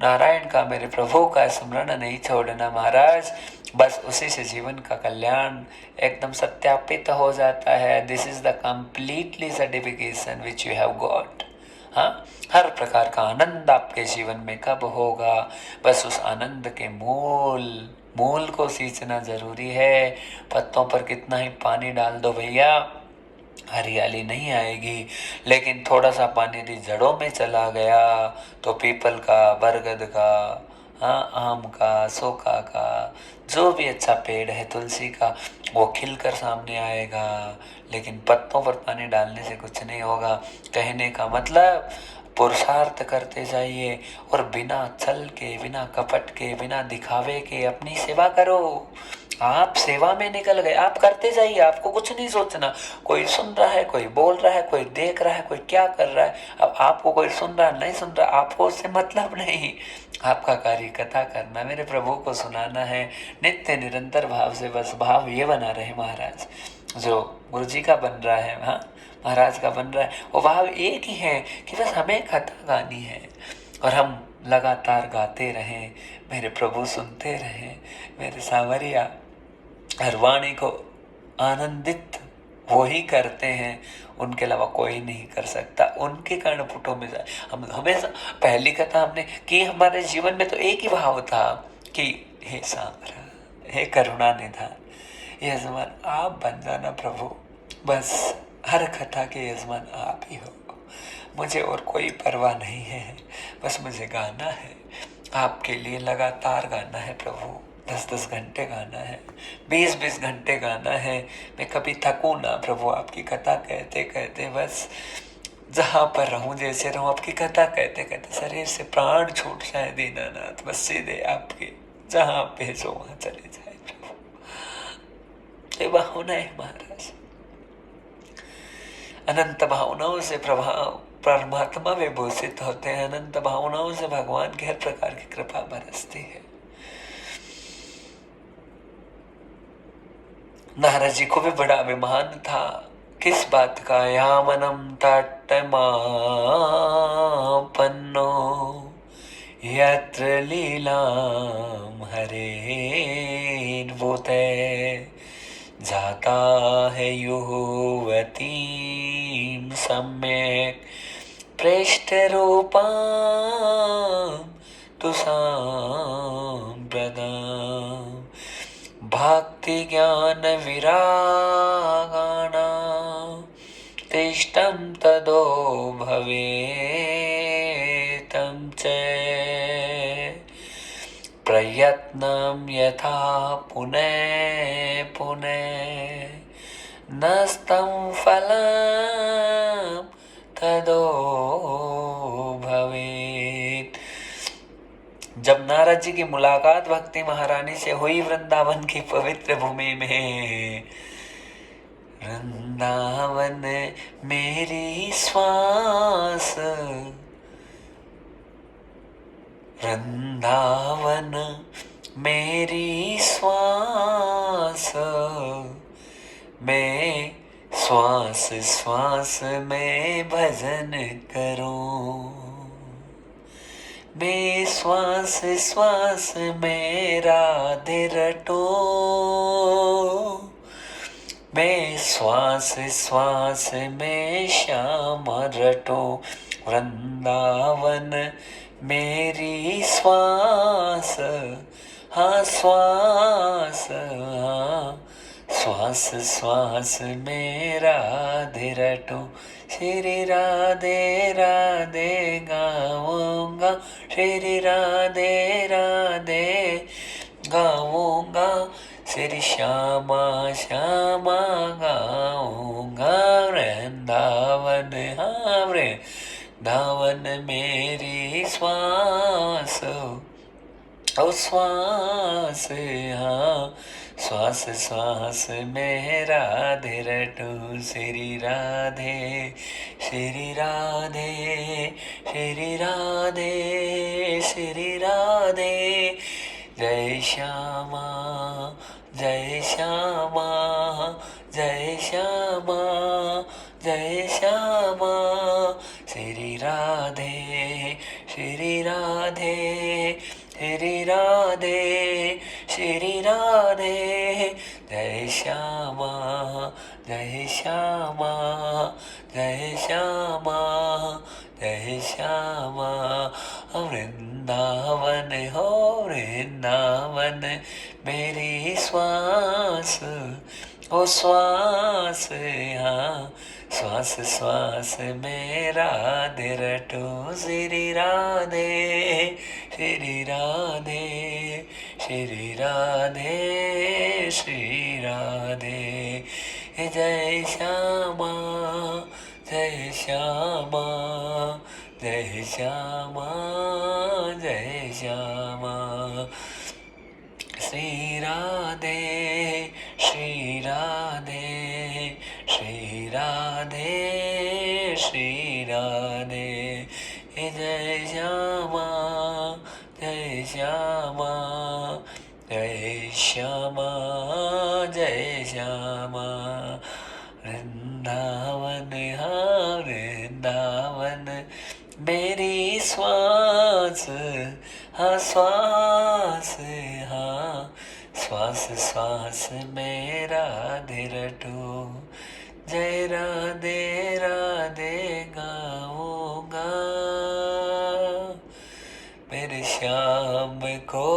नारायण का, मेरे प्रभु का स्मरण नहीं छोड़ना महाराज। बस उसी से जीवन का कल्याण एकदम सत्यापित हो जाता है। This is the completely certification which you have got. हाँ, हर प्रकार का आनंद आपके जीवन में कब होगा, बस उस आनंद के मूल को सींचना जरूरी है। पत्तों पर कितना ही पानी डाल दो भैया, हरियाली नहीं आएगी। लेकिन थोड़ा सा पानी यदि जड़ों में चला गया तो पीपल का, बरगद का, हाँ, आम का, सोका का, जो भी अच्छा पेड़ है, तुलसी का, वो खिलकर सामने आएगा। लेकिन पत्तों पर पानी डालने से कुछ नहीं होगा। कहने का मतलब पुरुषार्थ करते जाइए और बिना छल के, बिना कपट के, बिना दिखावे के अपनी सेवा करो। आप सेवा में निकल गए, आप करते जाइए, आपको कुछ नहीं सोचना। कोई सुन रहा है, कोई बोल रहा है, कोई देख रहा है, कोई क्या कर रहा है, अब आपको कोई सुन रहा है नहीं सुन रहा, आपको उससे मतलब नहीं। आपका कार्य कथा करना, मेरे प्रभु को सुनाना है नित्य निरंतर भाव से। बस भाव ये बना रहे महाराज, जो गुरु जी का बन रहा है, हाँ, महाराज का बन रहा है, वो भाव एक ही है कि बस हमें कथा गानी है और हम लगातार गाते रहें, मेरे प्रभु सुनते रहें, मेरे सांवरिया। हर वाणी को आनंदित वो ही करते हैं, उनके अलावा कोई नहीं कर सकता। उनके कर्णपुटों में हम हमेशा, पहली कथा हमने कि हमारे जीवन में तो एक ही भाव था कि हे सांवरा, हे करुणा निधान, यजमान आप बन जाना प्रभु। बस हर कथा के यजमान आप ही हो, मुझे और कोई परवाह नहीं है, बस मुझे गाना है, आपके लिए लगातार गाना है प्रभु। 10-10 घंटे गाना है, 20-20 घंटे गाना है। मैं कभी थकूं ना प्रभु, आपकी कथा कहते कहते बस जहाँ पर रहूं, जैसे रहूं, आपकी कथा कहते कहते शरीर से प्राण छूट जाए दीनानाथ, बस सीधे आपके जहाँ भेजो वहां चले जाए प्रभु। ये भावना है महाराज, अनंत भावनाओं से प्रभाव परमात्मा विभूषित होते हैं, अनंत भावनाओं से भगवान की हर प्रकार की कृपा बरसती है। नारद जी को भी बड़ा अभिमान था, किस बात का? यामनम तटमापन्नो यत्र लीलाम हरेर्भूते जाता है युवतीं सम्यक् प्रेष्ठरूपां तु साम्प्रदाम् भक्ति ज्ञान विरागाणां तिष्ठं तदो भवेतं च प्रयत्नं यथा पुनः पुनः नस्तं फलं तदो भवेत्। जब नारद जी की मुलाकात भक्ति महारानी से हुई वृंदावन की पवित्र भूमि में, वृंदावन मेरी श्वास, वृंदावन मेरी श्वास, मैं श्वास श्वास में भजन करूं, मैं श्वास श्वास में राधे रटूं, मैं श्वास श्वास में श्याम रटूं। वृंदावन मेरी श्वास, हाँ श्वास, हाँ श्वास श्वास में राधे रटूं। श्री राधे राधे गाऊंगा, श्री राधे राधे गाऊंगा, श्री श्यामा श्यामा गाऊंगा वृंदावन, हाँ वृंदावन मेरी श्वास, ओ श्वास, हाँ श्वास श्वास में राधे रटूं। श्री राधे श्री राधे श्री राधे श्री राधे, जय श्यामा जय श्यामा जय श्यामा जय श्यामा। श्री राधे श्री राधे श्री राधे श्री राधे, जय श्यामा जय श्यामा जय श्यामा जय श्यामा। वृंदावन हो वृंदावन मेरी श्वास, ओ श्वास, हाँ श्वास श्वास में राधे रटूं। श्री राधे श्री राधे श्री राधे श्री राधे, जय श्यामा जय श्यामा जय श्यामा जय श्यामा। श्री राधे श्री राधे श्री राधे श्री राधे, जय श्यामा जय श्यामा जय श्यामा जय श्यामा। वृंदावन हाँ वृंदावन मेरी श्वास, हाँ श्वास, हाँ श्वास श्वास में राधे रटूं। जय राधे राधे गाऊंगा, मेरे श्याम को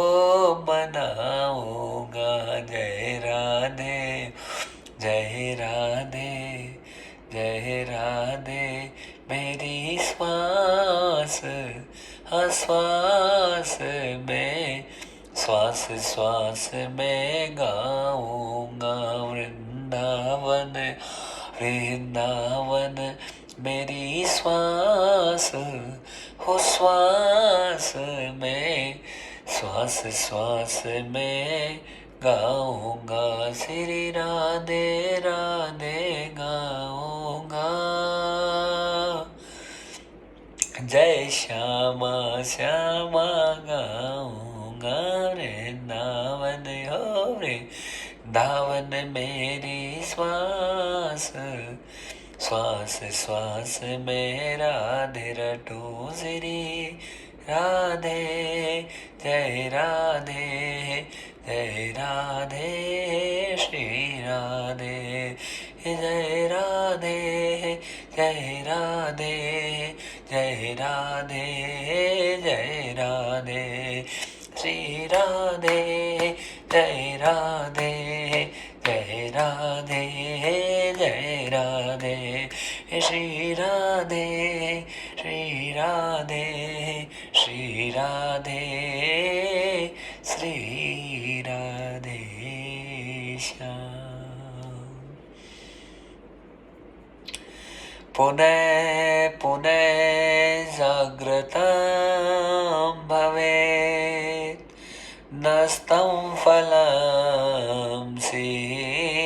मनाऊंगा। जय राधे जय राधे जय राधे मेरी श्वास, हाँ श्वास में श्वास श्वास में गाऊंगा। वृंदावन वृंदावन मेरी श्वास, हो श्वास में श्वास श्वास में गाऊंगा। श्री राधे राधे गाऊंगा, जय श्यामा श्यामा गाऊंगा। वृंदावन हो वृंदावन मेरी श्वास, श्वास श्वास में राधे रटूं। श्री राधे जय राधे जय राधे श्री राधे, जय राधे जय राधे जय राधे जय राधे। श्री राधे जय राधे जय राधे जय राधे। श्री राधे श्री राधे श्री राधे श्री राधे श्याम। पुनः पुनः जागृतं भवेत्, नस्तं फलं सिद्ध्यर्थम्।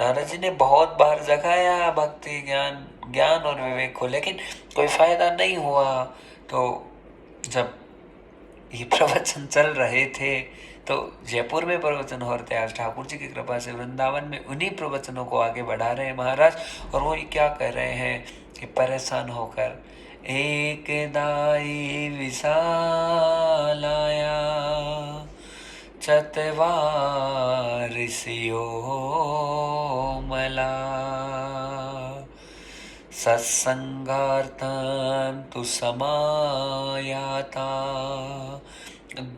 नारद जी ने बहुत बार जगाया भक्ति ज्ञान ज्ञान और विवेक को, लेकिन कोई फायदा नहीं हुआ। तो जब ये प्रवचन चल रहे थे तो जयपुर में प्रवचन हो रहे थे। आज ठाकुर जी की कृपा से वृंदावन में उन्हीं प्रवचनों को आगे बढ़ा रहे हैं महाराज। और वो क्या कर रहे हैं कि परेशान होकर, एक दाई विशालाया चत्वारिसियो मला, सत्संगार्थं तु समायाता,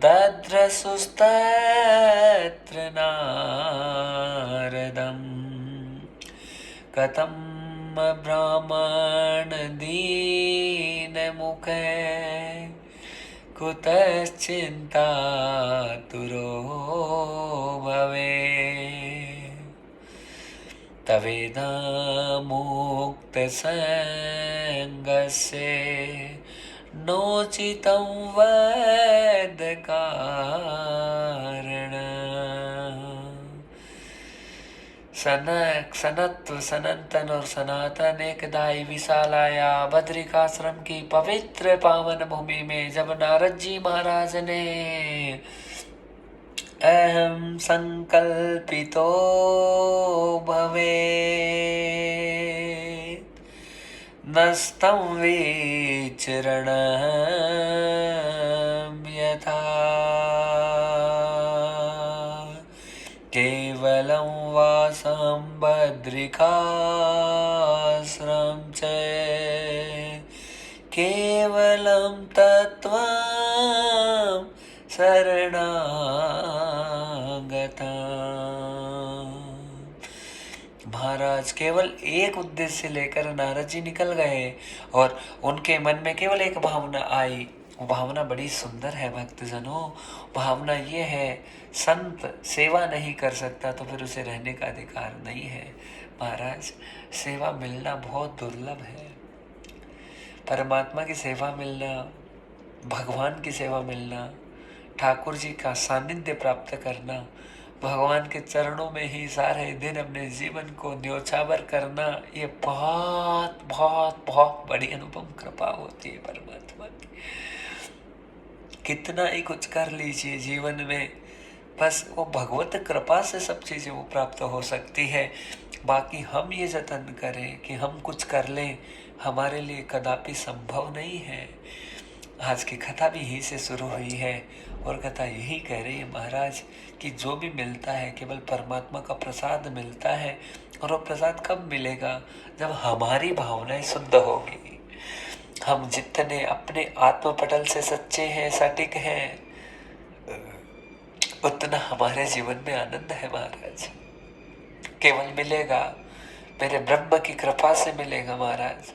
दद्रसुस्तत्र नारदम्। कथं ब्राह्मण दीनमुखे कुतश्चिन्ता तुरो भवे तवेदा मुक्तसङ्गस्य नोचितं वैदकारण सनत्व सनंतन और सनातन एकदाई विशालाया बद्रिकाश्रम की पवित्र पावन भूमि में जब नारद जी महाराज ने अहम संकल्पितो भवे नस्तं विचरण यथा केवलं वासं बद्रिकाश्रम च केवलं तत्त्वं शरणागता। महाराज केवल एक उद्देश्य लेकर नारद जी निकल गए और उनके मन में केवल एक भावना आई। वो भावना बड़ी सुंदर है भक्तजनों। भावना ये है, संत सेवा नहीं कर सकता तो फिर उसे रहने का अधिकार नहीं है। महाराज सेवा मिलना बहुत दुर्लभ है। परमात्मा की सेवा मिलना, भगवान की सेवा मिलना, ठाकुर जी का सानिध्य प्राप्त करना, भगवान के चरणों में ही सारे दिन अपने जीवन को न्योछावर करना, ये बहुत बहुत बहुत बड़ी अनुपम कृपा होती है परमात्मा की। कितना ही कुछ कर लीजिए जीवन में, बस वो भगवत कृपा से सब चीज़ें वो प्राप्त हो सकती है। बाकी हम ये जतन करें कि हम कुछ कर लें, हमारे लिए कदापि संभव नहीं है। आज की कथा भी यहीं से शुरू हुई है और कथा यही कह रही है महाराज कि जो भी मिलता है केवल परमात्मा का प्रसाद मिलता है। और वो प्रसाद कब मिलेगा? जब हमारी भावनाएं शुद्ध होगी। हम जितने अपने आत्मपटल से सच्चे हैं, सटीक हैं, उतना हमारे जीवन में आनंद है महाराज। केवल मिलेगा मेरे ब्रह्म की कृपा से मिलेगा महाराज।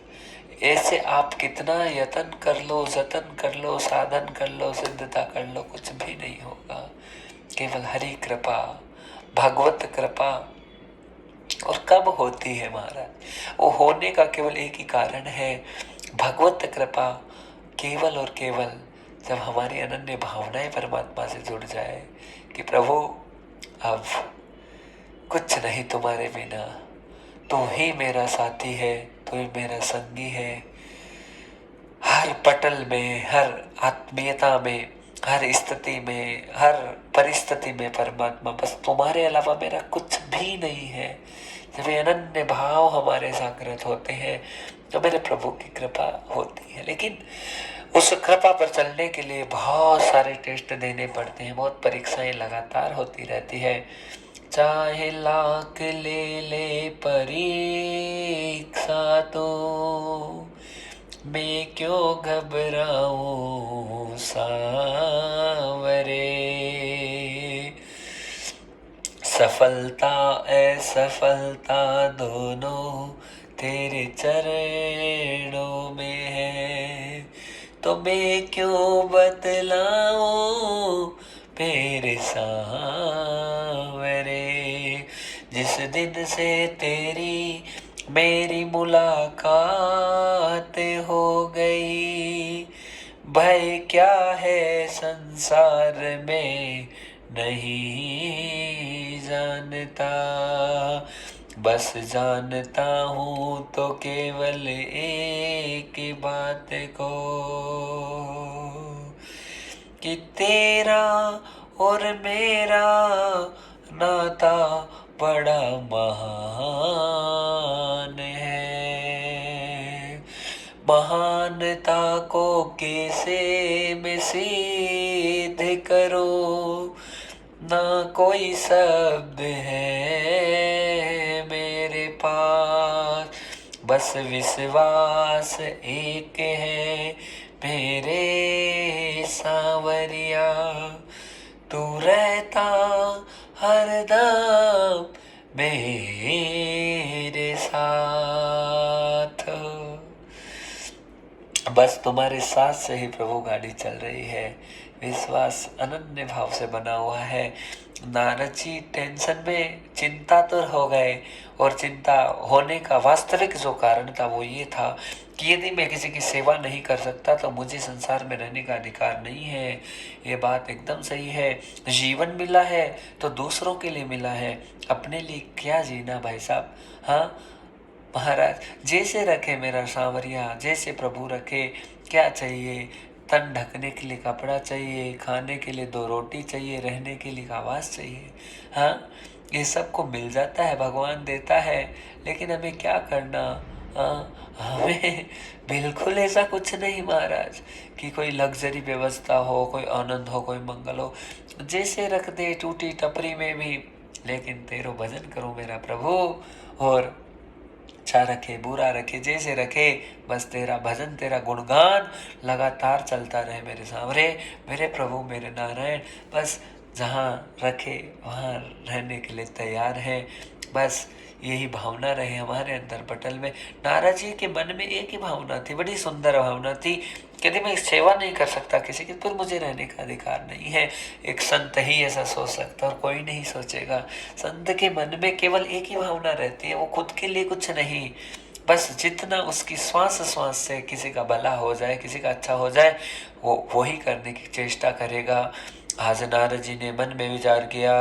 ऐसे आप कितना यत्न कर लो, जतन कर लो, साधन कर लो, सिद्धता कर लो, कुछ भी नहीं होगा। केवल हरि कृपा, भगवत कृपा। और कब होती है महाराज? वो होने का केवल एक ही कारण है, भगवत कृपा। केवल और केवल जब हमारी अनन्य भावनाएं परमात्मा से जुड़ जाए कि प्रभु अब कुछ नहीं तुम्हारे बिना, तू ही मेरा साथी है, तू ही मेरा संगी है। हर पटल में, हर आत्मीयता में, हर स्थिति में, हर परिस्थिति में परमात्मा, बस तुम्हारे अलावा मेरा कुछ भी नहीं है। जब ये अनन्य भाव हमारे जागृत होते हैं तो मेरे प्रभु की कृपा होती है। लेकिन उस कृपा पर चलने के लिए बहुत सारे टेस्ट देने पड़ते हैं, बहुत परीक्षाएं लगातार होती रहती है। चाहे लाख ले ले परीक्षा तो मैं क्यों घबराऊं सांवरे। सफलता असफलता दोनों तेरे चरणों में है, तो मैं क्यों बतलाऊं मेरे सांवरे। जिस दिन से तेरी मेरी मुलाकात हो गई, भय क्या है संसार में नहीं जानता। बस जानता हूँ तो केवल एक बात को, कि तेरा और मेरा नाता बड़ा महान है। महानता को कैसे मैं सिद्ध करूं, ना कोई शब्द है मेरे पास। बस विश्वास एक है मेरे सांवरिया, तू रहता हरदम मेरे साथ। बस तुम्हारे साथ से ही प्रभु गाड़ी चल रही है। विश्वास अनन्य भाव से बना हुआ है। नारद जी टेंशन में चिंतातुर हो गए, और चिंता होने का वास्तविक जो कारण था वो ये था कि यदि मैं किसी की सेवा नहीं कर सकता तो मुझे संसार में रहने का अधिकार नहीं है। ये बात एकदम सही है। जीवन मिला है तो दूसरों के लिए मिला है, अपने लिए क्या जीना भाई साहब। हाँ महाराज, जैसे रखे मेरा सांवरिया, जैसे प्रभु रखे। क्या चाहिए? तन ढकने के लिए कपड़ा चाहिए, खाने के लिए 2 रोटी चाहिए, रहने के लिए आवास चाहिए। हाँ, ये सब को मिल जाता है, भगवान देता है। लेकिन हमें क्या करना? हाँ, हमें बिल्कुल ऐसा कुछ नहीं महाराज कि कोई लग्जरी व्यवस्था हो, कोई आनंद हो, कोई मंगल हो। जैसे रख दे टूटी टपरी में भी, लेकिन तेरो भजन करो मेरा प्रभु। और अच्छा रखे बुरा रखे जैसे रखे, बस तेरा भजन तेरा गुणगान लगातार चलता रहे मेरे सांवरे, मेरे प्रभु मेरे नारायण। बस जहाँ रखे वहाँ रहने के लिए तैयार है। बस यही भावना रहे हमारे अंदर पटल में। नारद जी के मन में एक ही भावना थी, बड़ी सुंदर भावना थी। यदि मैं सेवा नहीं कर सकता किसी की, फिर मुझे रहने का अधिकार नहीं है। एक संत ही ऐसा सोच सकता, और कोई नहीं सोचेगा। संत के मन में केवल एक ही भावना रहती है, वो खुद के लिए कुछ नहीं। बस जितना उसकी श्वास श्वास से किसी का भला हो जाए, किसी का अच्छा हो जाए, वो ही करने की चेष्टा करेगा। आज नारद जी ने मन में विचार किया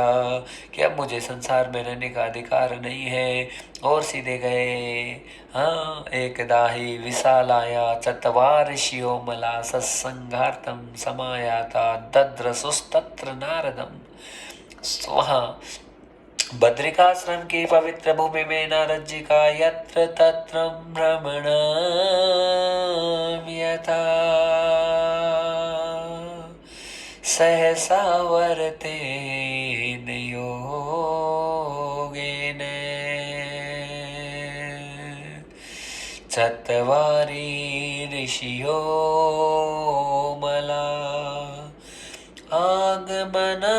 कि अब मुझे संसार में रहने का अधिकार नहीं है, और सीधे गए। हाँ, एकदा ही विशालाया चत्वारिशियो मला सत्संगार्थम समायाता दद्रसुस्तत्र नारदम। वहाँ बद्रिकाश्रम की पवित्र भूमि में नारद जी का यत्र तत्र भ्रमण यथा सहसा वर्तेन योगेन चत्वारि ऋषियो मला आगमना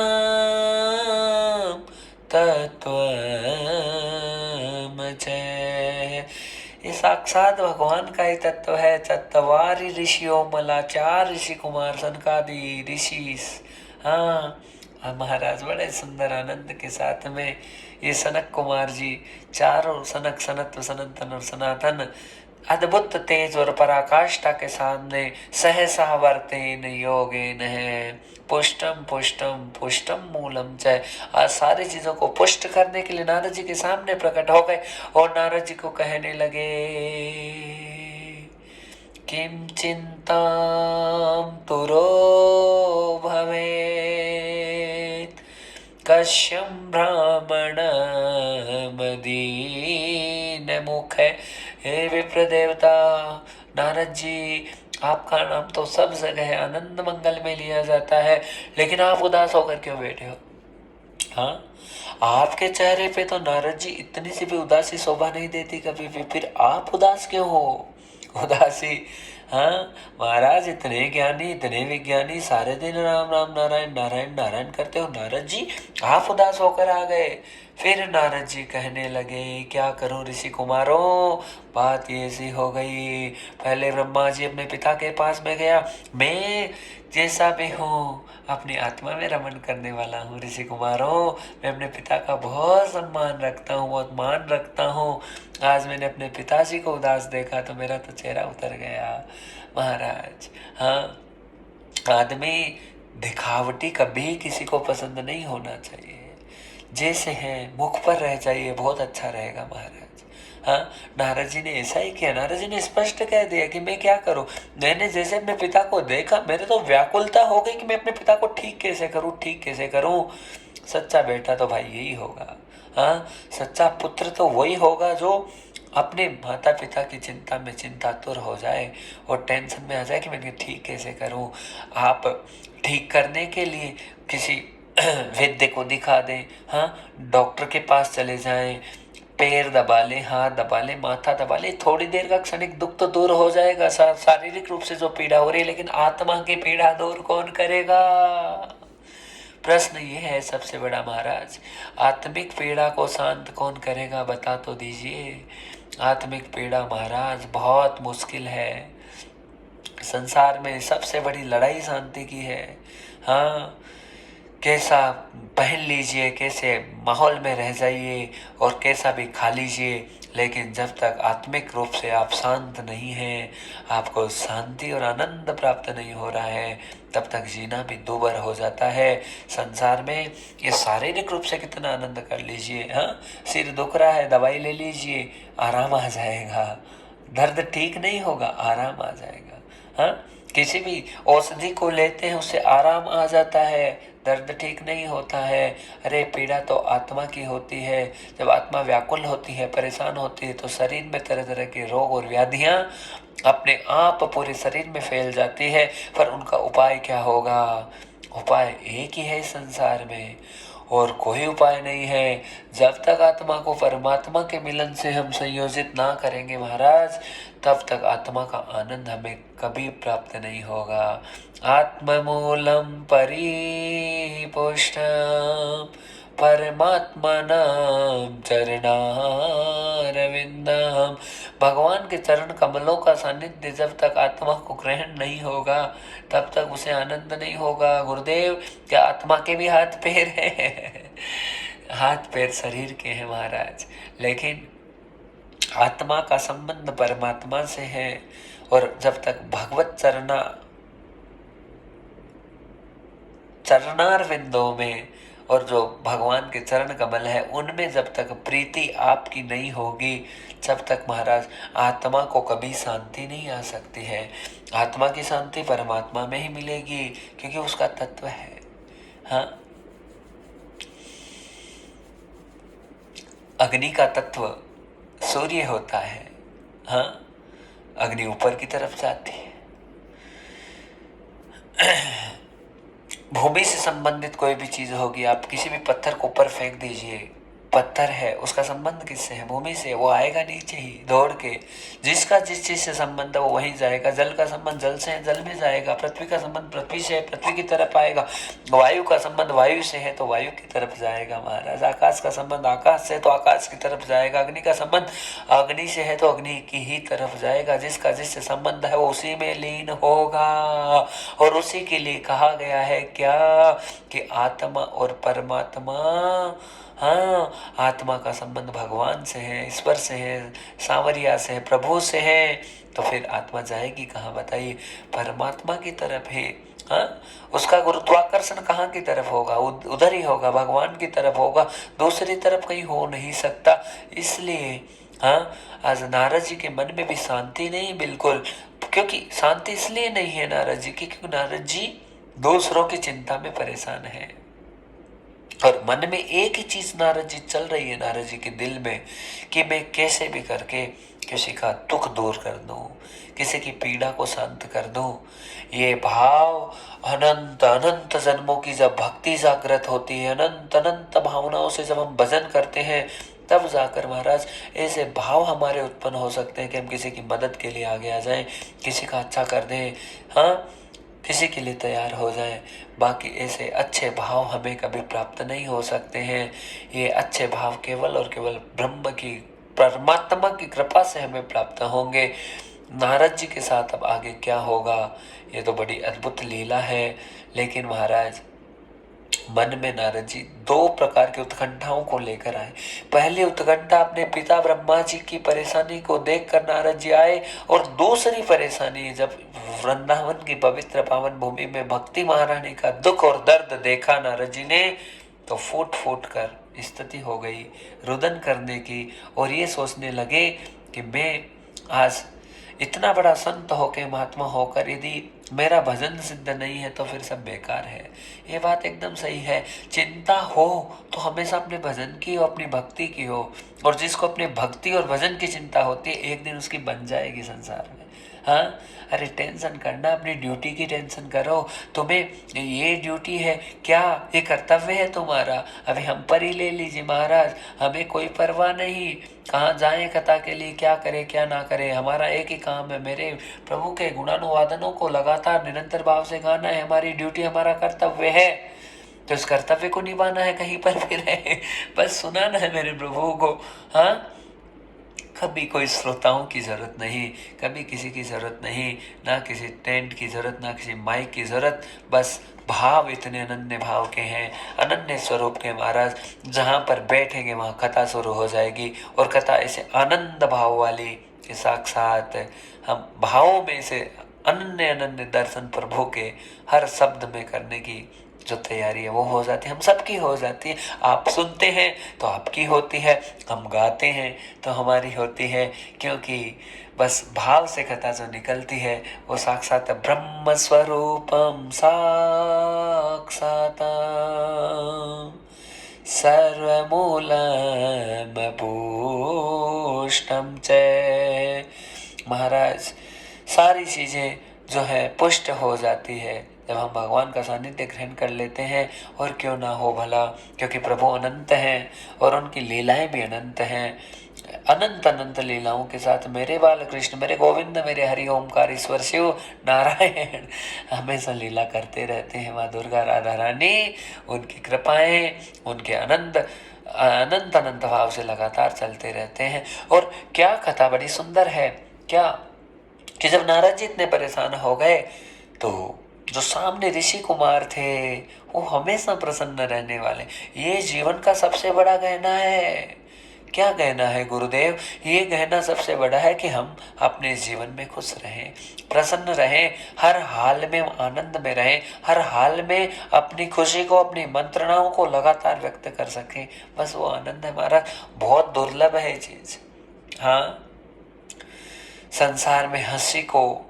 तत्वमचय। ये साक्षात भगवान का ही तत्व है। चत्वारि ऋषियों मला, 4 ऋषि कुमार सनकादि ऋषि। हाँ, महाराज बड़े सुंदर आनंद के साथ में ये सनक कुमार जी, चारों सनक सनत्व सनातन और सनातन अद्भुत तेज और पराकाष्ठा के सामने सहसा वर्तेन योगेन है। पुष्टम पुष्टम पुष्टम मूलम च। आज सारी चीजों को पुष्ट करने के लिए नारद जी के सामने प्रकट हो गए, और नारद जी को कहने लगे किम चिंताम तुरो भवेत् कश्यम ब्राह्मण मदीन मुख। हे विप्र देवता, नारद जी आपका नाम तो सब जगह आनंद मंगल में लिया जाता है, लेकिन आप उदास होकर क्यों बैठे हो? हाँ, आपके चेहरे पे तो नारद जी इतनी सी भी उदासी शोभा नहीं देती कभी भी, फिर आप उदास क्यों हो? उदासी? हाँ महाराज, इतने ज्ञानी इतने विज्ञानी सारे दिन राम राम नारायण नारायण नारायण करते हो, नारद जी आप उदास होकर आ गए। फिर नारद जी कहने लगे क्या करूं ऋषि कुमारों, बात ये ऐसी हो गई। पहले ब्रह्मा जी अपने पिता के पास में गया, मैं जैसा भी हूँ अपनी आत्मा में रमन करने वाला हूँ ऋषि कुमारों। मैं अपने पिता का बहुत सम्मान रखता हूँ, बहुत मान रखता हूँ। आज मैंने अपने पिताजी को उदास देखा तो मेरा तो चेहरा उतर गया महाराज। हाँ, आदमी दिखावटी कभी किसी को पसंद नहीं होना चाहिए। जैसे हैं मुख पर रह जाइए, बहुत अच्छा रहेगा महाराज। हाँ, नारद जी ने ऐसा ही किया। नारद जी ने स्पष्ट कह दिया कि मैं क्या करूं। मैंने जैसे अपने पिता को देखा, मेरे तो व्याकुलता हो गई कि मैं अपने पिता को ठीक कैसे करूं, ठीक कैसे करूं। सच्चा बेटा तो भाई यही होगा। हाँ, सच्चा पुत्र तो वही होगा जो अपने माता पिता की चिंता में चिंतातुर हो जाए और टेंशन में आ जाए कि मैं ठीक कैसे करूं। आप ठीक करने के लिए किसी वैद्य को दिखा दें। हाँ, डॉक्टर के पास चले जाएं, पैर दबा ले, हाथ दबा ले, माथा दबा ले, थोड़ी देर का क्षणिक दुख तो दूर हो जाएगा शारीरिक रूप से जो पीड़ा हो रही है, लेकिन आत्मा की पीड़ा दूर कौन करेगा? प्रश्न ये है सबसे बड़ा महाराज, आत्मिक पीड़ा को शांत कौन करेगा? बता तो दीजिए। आत्मिक पीड़ा महाराज बहुत मुश्किल है। संसार में सबसे बड़ी लड़ाई शांति की है। हाँ, कैसा पहन लीजिए, कैसे माहौल में रह जाइए और कैसा भी खा लीजिए, लेकिन जब तक आत्मिक रूप से आप शांत नहीं हैं, आपको शांति और आनंद प्राप्त नहीं हो रहा है, तब तक जीना भी दूभर हो जाता है। संसार में ये शारीरिक रूप से कितना आनंद कर लीजिए, हाँ, सिर दुख रहा है दवाई ले लीजिए, आराम आ जाएगा। दर्द ठीक नहीं होगा, आराम आ जाएगा। हाँ, किसी भी औषधि को लेते हैं उससे आराम आ जाता है, दर्द ठीक नहीं होता है। अरे पीड़ा तो आत्मा की होती है। जब आत्मा व्याकुल होती है, परेशान होती है, तो शरीर में तरह तरह के रोग और व्याधियां अपने आप पूरे शरीर में फैल जाती है। पर उनका उपाय क्या होगा? उपाय एक ही है इस संसार में, और कोई उपाय नहीं है। जब तक आत्मा को परमात्मा के मिलन से हम संयोजित ना करेंगे महाराज, तब तक आत्मा का आनंद हमें कभी प्राप्त नहीं होगा। आत्ममूलम परिपुष्टम परमात्मनां चरणारविंदम। भगवान के चरण कमलों का सानिध्य जब तक आत्मा को ग्रहण नहीं होगा, तब तक उसे आनंद नहीं होगा। गुरुदेव, क्या आत्मा के भी हाथ पैर हैं? हाथ पैर शरीर के हैं महाराज, लेकिन आत्मा का संबंध परमात्मा से है। और जब तक भगवत चरणारविंदों में और जो भगवान के चरण कमल है उनमें जब तक प्रीति आपकी नहीं होगी, जब तक महाराज आत्मा को कभी शांति नहीं आ सकती है। आत्मा की शांति परमात्मा में ही मिलेगी, क्योंकि उसका तत्व है। हाँ, अग्नि का तत्व सूर्य होता है। हाँ, अग्नि ऊपर की तरफ जाती है। भूमि से संबंधित कोई भी चीज होगी, आप किसी भी पत्थर को ऊपर फेंक दीजिए, पत्थर है, उसका संबंध किससे है? भूमि से। वो आएगा नीचे ही दौड़ के। जिसका जिस चीज से संबंध है वो वहीं जाएगा। जल का संबंध जल से है, जल में जाएगा। पृथ्वी का संबंध पृथ्वी से है, पृथ्वी की तरफ आएगा। वायु का संबंध वायु से है तो वायु की तरफ जाएगा महाराज। आकाश का संबंध आकाश से है तो आकाश की तरफ जाएगा। अग्नि का संबंध अग्नि से है तो अग्नि की ही तरफ जाएगा। जिसका जिससे संबंध है वो उसी में लीन होगा। और उसी के लिए कहा गया है क्या कि आत्मा और परमात्मा, हाँ, आत्मा का संबंध भगवान से है, ईश्वर से है, सांवरिया से है, प्रभु से है। तो फिर आत्मा जाएगी कहाँ बताइए? परमात्मा की तरफ है। हाँ, उसका गुरुत्वाकर्षण कहाँ की तरफ होगा? उधर ही होगा, भगवान की तरफ होगा, दूसरी तरफ कहीं हो नहीं सकता। इसलिए हाँ, आज नारद जी के मन में भी शांति नहीं बिल्कुल। क्योंकि शांति इसलिए नहीं है नारद जी की, क्योंकि नारद जी दूसरों की चिंता में परेशान है। और मन में एक ही चीज नारद जी चल रही है, नारद जी के दिल में, कि मैं कैसे भी करके किसी का दुख दूर कर दूं, किसी की पीड़ा को शांत कर दूं। ये भाव अनंत अनंत जन्मों की जब भक्ति जागृत होती है, अनंत अनंत भावनाओं से जब हम भजन करते हैं, तब जाकर महाराज ऐसे भाव हमारे उत्पन्न हो सकते हैं कि हम किसी की मदद के लिए आगे आ जाएं, किसी का अच्छा कर दें, हाँ, किसी के लिए तैयार हो जाएं। बाकी ऐसे अच्छे भाव हमें कभी प्राप्त नहीं हो सकते हैं। ये अच्छे भाव केवल और केवल ब्रह्म की, परमात्मा की कृपा से हमें प्राप्त होंगे। नारद जी के साथ अब आगे क्या होगा, ये तो बड़ी अद्भुत लीला है। लेकिन महाराज मन में नारद जी दो प्रकार की उत्कंठाओं को लेकर आए। पहली उत्कंठा अपने पिता ब्रह्मा जी की परेशानी को देखकर नारद जी आए, और दूसरी परेशानी जब वृंदावन की पवित्र पावन भूमि में भक्ति महारानी का दुख और दर्द देखा नारद जी ने, तो फूट फूट कर स्थिति हो गई रुदन करने की। और ये सोचने लगे कि मैं आज इतना बड़ा संत होकर, महात्मा होकर, यदि मेरा भजन सिद्ध नहीं है तो फिर सब बेकार है। ये बात एकदम सही है। चिंता हो तो हमेशा अपने भजन की हो, अपनी भक्ति की हो। और जिसको अपनी भक्ति और भजन की चिंता होती है, एक दिन उसकी बन जाएगी संसार में। हाँ, अरे टेंशन करना, अपनी ड्यूटी की टेंशन करो। तुम्हें ये ड्यूटी है क्या, ये कर्तव्य है तुम्हारा, अभी हम पर ही ले लीजिए महाराज। हमें कोई परवाह नहीं, कहाँ जाएं कथा के लिए, क्या करें क्या ना करें, हमारा एक ही काम है, मेरे प्रभु के गुणानुवादनों को लगातार निरंतर भाव से गाना है। हमारी ड्यूटी, हमारा कर्तव्य है, तो इस कर्तव्य को निभाना है। कहीं पर भी रहे, बस सुनाना है मेरे प्रभु को। हाँ, कभी कोई श्रोताओं की ज़रूरत नहीं, कभी किसी की ज़रूरत नहीं, ना किसी टेंट की ज़रूरत, ना किसी माइक की ज़रूरत। बस भाव इतने अनन्य भाव के हैं, अनन्य स्वरूप के महाराज। जहाँ पर बैठेंगे वहाँ कथा शुरू हो जाएगी, और कथा ऐसे आनंद भाव वाली कि साक्षात हम भावों में से अनन्य अनन्य दर्शन प्रभु के हर शब्द में करने की जो तैयारी है वो हो जाती है, हम सबकी हो जाती है। आप सुनते हैं तो आपकी होती है, हम गाते हैं तो हमारी होती है, क्योंकि बस भाव से कथा जो निकलती है वो साक्षात ब्रह्म स्वरूपम साक्षात सर्वमूलमपूष्टम च। महाराज सारी चीजें जो है पुष्ट हो जाती है जब हम भगवान का सानिध्य ग्रहण कर लेते हैं। और क्यों ना हो भला, क्योंकि प्रभु अनंत हैं और उनकी लीलाएं भी अनंत हैं। अनंत अनंत लीलाओं के साथ मेरे बाल कृष्ण, मेरे गोविंद, मेरे हरि ओमकार ईश्वर शिव नारायण हमेशा लीला करते रहते हैं। माँ दुर्गा राधा रानी, उनकी कृपाएं, उनके अनंत अनंत अनंत भाव से लगातार चलते रहते हैं। और क्या कथा बड़ी सुंदर है, क्या कि जब नारद जी इतने परेशान हो गए तो जो सामने ऋषि कुमार थे वो हमेशा प्रसन्न रहने वाले, ये जीवन का सबसे बड़ा गहना है। क्या गहना है गुरुदेव? ये गहना सबसे बड़ा है कि हम अपने जीवन में खुश रहें, प्रसन्न रहें, हर हाल में आनंद में रहें, हर हाल में अपनी खुशी को, अपनी मंत्रणाओं को लगातार व्यक्त कर सकें। बस वो आनंद हमारा बहुत दुर्लभ है चीज। हाँ, संसार में हंसी को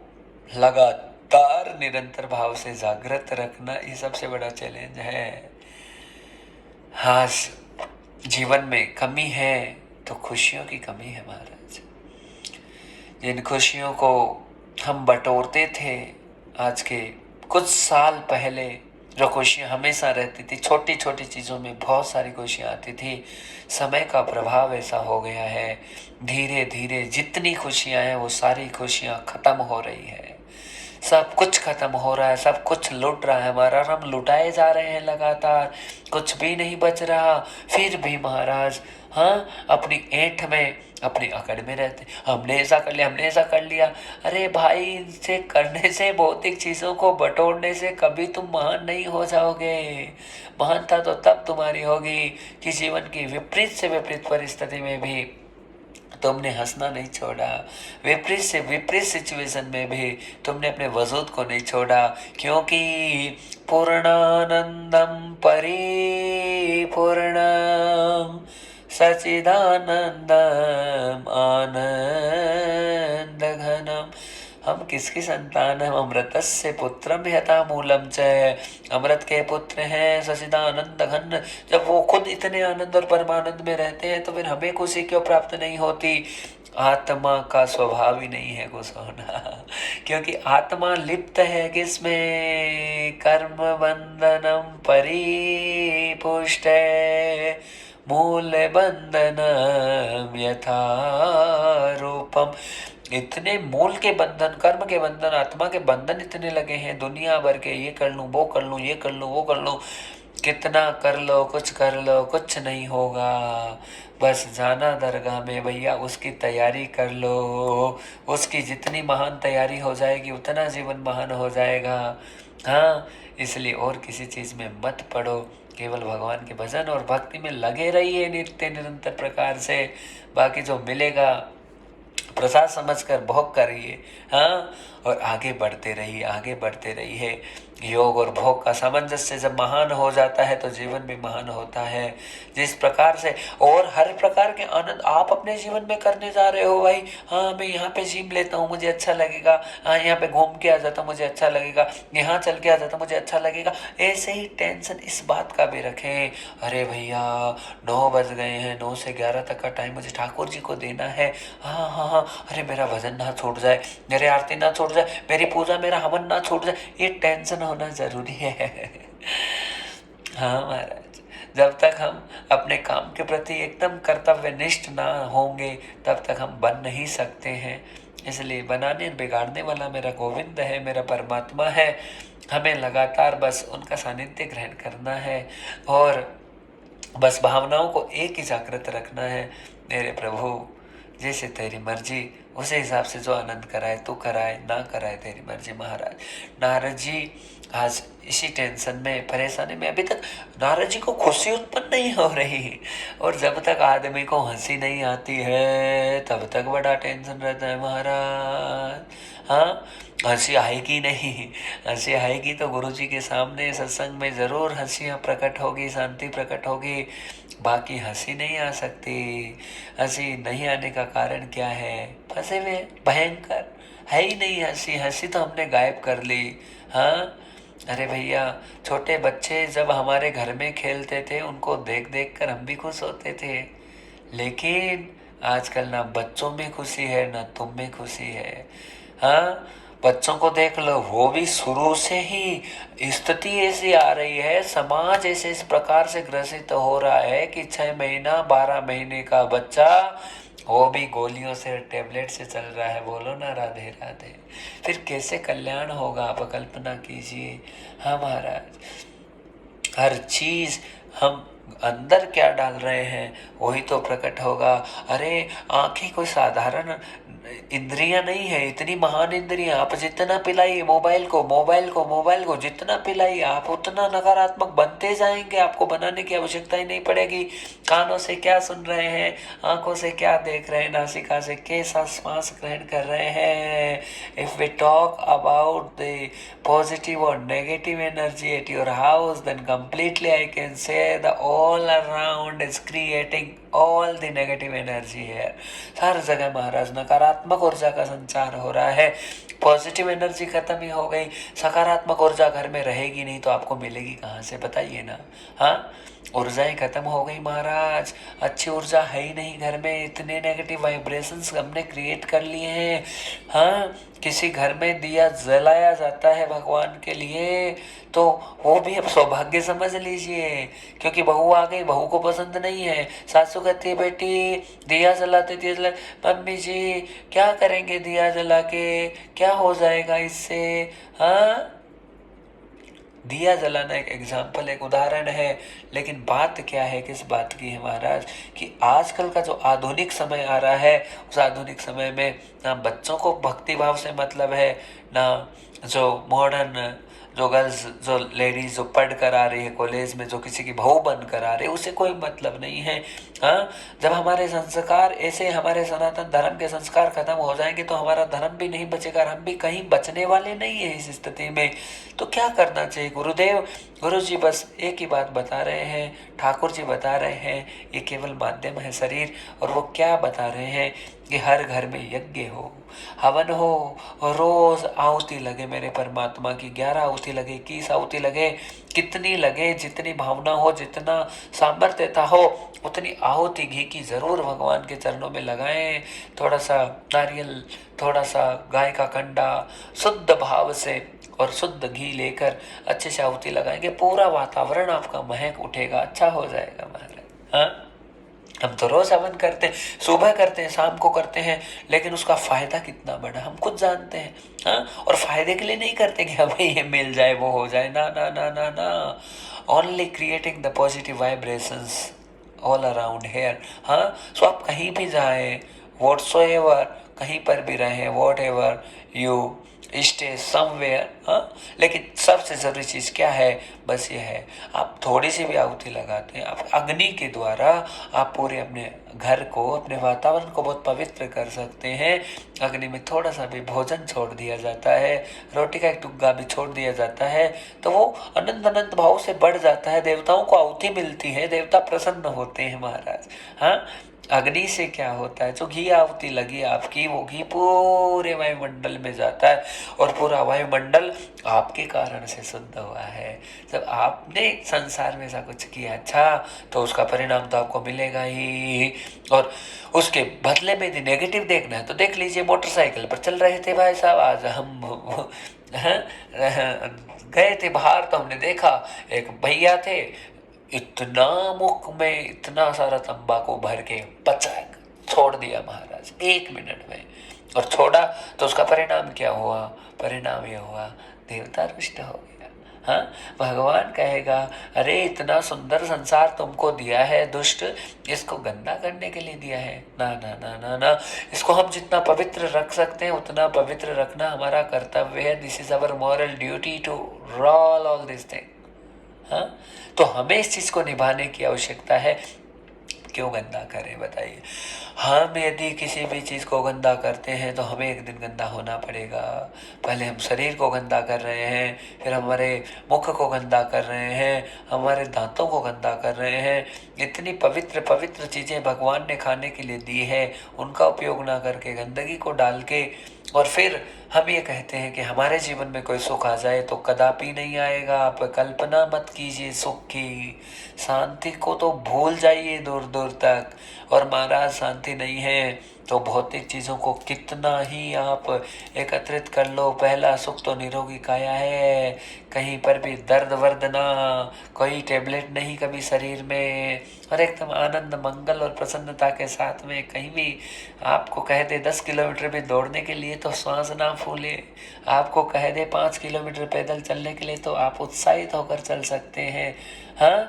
लगातार निरंतर भाव से जागृत रखना ये सबसे बड़ा चैलेंज है। हाँ, जीवन में कमी है तो खुशियों की कमी है महाराज। जिन खुशियों को हम बटोरते थे आज के कुछ साल पहले, जो खुशियाँ हमेशा रहती थी, छोटी छोटी चीज़ों में बहुत सारी खुशियाँ आती थी, समय का प्रभाव ऐसा हो गया है, धीरे धीरे जितनी खुशियाँ हैं वो सारी खुशियाँ खत्म हो रही है। सब कुछ खत्म हो रहा है, सब कुछ लुट रहा है हमारा, और हम लुटाए जा रहे हैं लगातार, कुछ भी नहीं बच रहा। फिर भी महाराज हाँ, अपनी ऐंठ में, अपनी अकड़ में रहते, हमने ऐसा कर लिया, हमने ऐसा कर लिया। अरे भाई, इनसे करने से, भौतिक चीज़ों को बटोरने से कभी तुम महान नहीं हो जाओगे। महानता तो तब तुम्हारी होगी कि जीवन की विपरीत से विपरीत परिस्थिति में भी तुमने हंसना नहीं छोड़ा, विपरीत से विपरीत सिचुएशन में भी तुमने अपने वजूद को नहीं छोड़ा, क्योंकि पूर्णानंदम परिपूर्णम सच्चिदानंदम आनंद घनम। हम किसकी संतान है? हम अमृतस्य पुत्रम यथा मूलम च, अमृत के पुत्र हैं, सच्चिदानंद घन। जब वो खुद इतने आनंद और परमानंद में रहते हैं तो फिर हमें खुशी क्यों प्राप्त नहीं होती? आत्मा का स्वभाव ही नहीं है खुश होना, क्योंकि आत्मा लिप्त है किसमें? कर्म बंधनम परिपुष्ट मूल बंधनम यथा रूपम। इतने मूल के बंधन, कर्म के बंधन, आत्मा के बंधन इतने लगे हैं दुनिया भर के, ये कर लूँ, वो कर लूँ, ये कर लूँ, वो कर लूँ, कितना कर लो, कुछ कर लो, कुछ नहीं होगा। बस जाना दरगाह में भैया, उसकी तैयारी कर लो, उसकी जितनी महान तैयारी हो जाएगी उतना जीवन महान हो जाएगा। हाँ, इसलिए और किसी चीज़ में मत पड़ो, केवल भगवान के भजन और भक्ति में लगे रहिए नित्य निरंतर प्रकार से। बाकी जो मिलेगा प्रसाद समझकर भोग करिए। हाँ, और आगे बढ़ते रहिए, आगे बढ़ते रहिए। योग और भोग का सामंजस्य जब महान हो जाता है तो जीवन भी महान होता है। जिस प्रकार से और हर प्रकार के आनंद आप अपने जीवन में करने जा रहे हो भाई। हाँ, मैं यहाँ पे जिम लेता हूँ, मुझे अच्छा लगेगा। हाँ, यहाँ पे घूम के आ जाता हूँ, मुझे अच्छा लगेगा। यहाँ चल के आ जाता हूँ, मुझे अच्छा लगेगा। ऐसे ही टेंशन इस बात का भी रखें, अरे भैया 9 बज गए हैं, 9 से 11 तक का टाइम मुझे ठाकुर जी को देना है। हाँ हाँ हाँ, अरे मेरा भजन ना छूट जाए, मेरी आरती ना छूट जाए, मेरी पूजा, मेरा हवन ना छूट जाए, ये टेंशन होना जरूरी है। हाँ महाराज, जब तक हम अपने काम के प्रति एकदम कर्तव्यनिष्ठ ना होंगे तब तक हम बन नहीं सकते हैं। इसलिए बनाने बिगाड़ने वाला मेरा गोविंद है, मेरा परमात्मा है। हमें लगातार बस उनका सानिध्य ग्रहण करना है और बस भावनाओं को एक ही जागृत रखना है। मेरे प्रभु, जैसे तेरी मर्जी, उसी हिसाब से जो आनंद कराए तू कराए, ना कराए तेरी मर्जी महाराज। नारद जी आज इसी टेंशन में, परेशानी में, अभी तक नारद जी को खुशी उत्पन्न नहीं हो रही। और जब तक आदमी को हंसी नहीं आती है तब तक बड़ा टेंशन रहता है महाराज। हाँ, हंसी आएगी नहीं, हंसी आएगी तो गुरु जी के सामने सत्संग में जरूर हंसियाँ प्रकट होगी, शांति प्रकट होगी, बाकी हंसी नहीं आ सकती। हंसी नहीं आने का कारण क्या है? फंसे हुए भयंकर है ही नहीं हंसी, हंसी तो हमने गायब कर ली। हाँ, अरे भैया, छोटे बच्चे जब हमारे घर में खेलते थे उनको देख देख कर हम भी खुश होते थे, लेकिन आजकल ना बच्चों में खुशी है ना तुम में खुशी है। हाँ, बच्चों को देख लो, वो भी शुरू से ही स्थिति ऐसी आ रही है, समाज ऐसे इस प्रकार से ग्रसित हो रहा है कि 6 महीना 12 महीने का बच्चा वो भी गोलियों से, टेबलेट से चल रहा है। बोलो ना राधे राधे। फिर कैसे कल्याण होगा, आप कल्पना कीजिए। हाँ महाराज, हर चीज हम अंदर क्या डाल रहे हैं वही तो प्रकट होगा। अरे आंखें कोई साधारण इंद्रियां नहीं है, इतनी महान इंद्रियां। आप जितना पिलाइए मोबाइल को, मोबाइल को, मोबाइल को जितना पिलाइए आप उतना नकारात्मक बनते जाएंगे, आपको बनाने की आवश्यकता ही नहीं पड़ेगी। कानों से क्या सुन रहे हैं, आंखों से क्या देख रहे हैं, नासिका से कैसा श्वास ग्रहण कर रहे हैं। If we talk about the positive or negative energy at your house, then completely I can say the all around is creating all the negative energy here. हर जगह महाराज नकारात्मक ऊर्जा का संचार हो रहा है। पॉजिटिव एनर्जी खत्म ही हो गई, सकारात्मक ऊर्जा घर में रहेगी नहीं तो आपको मिलेगी कहाँ से, बताइए ना। हाँ, ऊर्जाएं खत्म हो गई महाराज, अच्छी ऊर्जा है ही नहीं घर में, इतने नेगेटिव वाइब्रेशंस हमने क्रिएट कर लिए हैं। हाँ, किसी घर में दिया जलाया जाता है भगवान के लिए तो वो भी अब सौभाग्य समझ लीजिए, क्योंकि बहू आ गई, बहू को पसंद नहीं है। सासू कहती है बेटी दिया जलाते, दिया जला, मम्मी जी क्या करेंगे दिया जला के, क्या हो जाएगा इससे। हाँ, दिया जलाना एक एग्जाम्पल, एक उदाहरण है, लेकिन बात क्या है, किस बात की है महाराज, कि आजकल का जो आधुनिक समय आ रहा है उस आधुनिक समय में ना बच्चों को भक्ति भाव से मतलब है, ना जो मॉडर्न जो गर्ल्स, जो लेडीज जो पढ़ कर आ रही है कॉलेज में, जो किसी की बहू बन कर आ रही है, उसे कोई मतलब नहीं है। हाँ, जब हमारे संस्कार ऐसे, हमारे सनातन धर्म के संस्कार खत्म हो जाएंगे तो हमारा धर्म भी नहीं बचेगा, हम भी कहीं बचने वाले नहीं है इस स्थिति में। तो क्या करना चाहिए गुरुदेव? गुरु जी बस एक ही बात बता रहे हैं, ठाकुर जी बता रहे हैं, ये केवल माध्यम है शरीर। और वो क्या बता रहे हैं कि हर घर में यज्ञ हो, हवन हो, रोज आहुति लगे मेरे परमात्मा की, 11 आहुति लगे, 21 आहुति लगे, कितनी लगे, जितनी भावना हो, जितना सामर्थ्यता हो उतनी आहुति घी की जरूर भगवान के चरणों में लगाएं। थोड़ा सा नारियल, थोड़ा सा गाय का कंडा, शुद्ध भाव से और शुद्ध घी लेकर अच्छे से आहुति लगाएंगे, पूरा वातावरण आपका महक उठेगा, अच्छा हो जाएगा महाराज। हाँ, हम तो रोज हवन करते हैं, सुबह करते हैं, शाम को करते हैं, लेकिन उसका फायदा कितना बड़ा हम खुद जानते हैं। हाँ, और फायदे के लिए नहीं करते कि हमें ये मिल जाए, वो हो जाए, ना ना ना ना ना, only creating the positive vibrations all around hair. हाँ, सो आप कहीं भी जाए, व्हाट्सोएवर, कहीं पर भी रहें, what ever you stay somewhere. हाँ, लेकिन सबसे ज़रूरी चीज़ क्या है? बस ये है, आप थोड़ी सी भी आहुति लगाते हैं, आप अग्नि के द्वारा आप पूरे अपने घर को, अपने वातावरण को बहुत पवित्र कर सकते हैं। अग्नि में थोड़ा सा भी भोजन छोड़ दिया जाता है, रोटी का एक टुकड़ा भी छोड़ दिया जाता है, तो वो अनंत अनंत भाव से बढ़ जाता है, देवताओं को आहुति मिलती है, देवता प्रसन्न होते हैं महाराज। हाँ, अग्नि से क्या होता है, जो घी आहुति लगी आपकी, वो घी पूरे वायुमंडल में जाता है और पूरा वायुमंडल आपके कारण से शुद्ध हुआ है। जब आपने संसार में ऐसा कुछ किया अच्छा, तो उसका परिणाम तो आपको मिलेगा ही। और उसके बदले में यदि नेगेटिव देखना है तो देख लीजिए, मोटरसाइकिल पर चल रहे थे भाई साहब, आज हम गए थे बाहर तो हमने देखा एक भैया थे, इतना मुख में इतना सारा तंबाकू भर के पचाक छोड़ दिया महाराज 1 मिनट में। और छोड़ा तो उसका परिणाम क्या हुआ? परिणाम यह हुआ, देवता रुष्ट हो गया। हाँ, भगवान कहेगा अरे इतना सुंदर संसार तुमको दिया है दुष्ट, इसको गंदा करने के लिए दिया है? ना ना ना ना ना, इसको हम जितना पवित्र रख सकते हैं उतना पवित्र रखना हमारा कर्तव्य है। This is our moral duty to rule all this thing. हाँ, तो हमें इस चीज को निभाने की आवश्यकता है। क्यों गंदा करें बताइए? हम यदि किसी भी चीज़ को गंदा करते हैं तो हमें एक दिन गंदा होना पड़ेगा। पहले हम शरीर को गंदा कर रहे हैं, फिर हमारे मुख को गंदा कर रहे हैं, हमारे दांतों को गंदा कर रहे हैं। इतनी पवित्र पवित्र चीज़ें भगवान ने खाने के लिए दी है, उनका उपयोग ना करके गंदगी को डाल के, और फिर हम ये कहते हैं कि हमारे जीवन में कोई सुख आ जाए तो कदापि नहीं आएगा। आप कल्पना मत कीजिए सुख की, शांति को तो भूल जाइए दूर दूर तक। और महाराज शांति नहीं है तो भौतिक चीज़ों को कितना ही आप एकत्रित कर लो, पहला सुख तो निरोगी काया है। कहीं पर भी दर्द वर्द ना, कोई टेबलेट नहीं कभी शरीर में, और एकदम आनंद मंगल और प्रसन्नता के साथ में। कहीं भी आपको कह दे 10 किलोमीटर भी दौड़ने के लिए तो श्वास ना फूले, आपको कह दे 5 किलोमीटर पैदल चलने के लिए तो आप उत्साहित होकर चल सकते हैं। हाँ,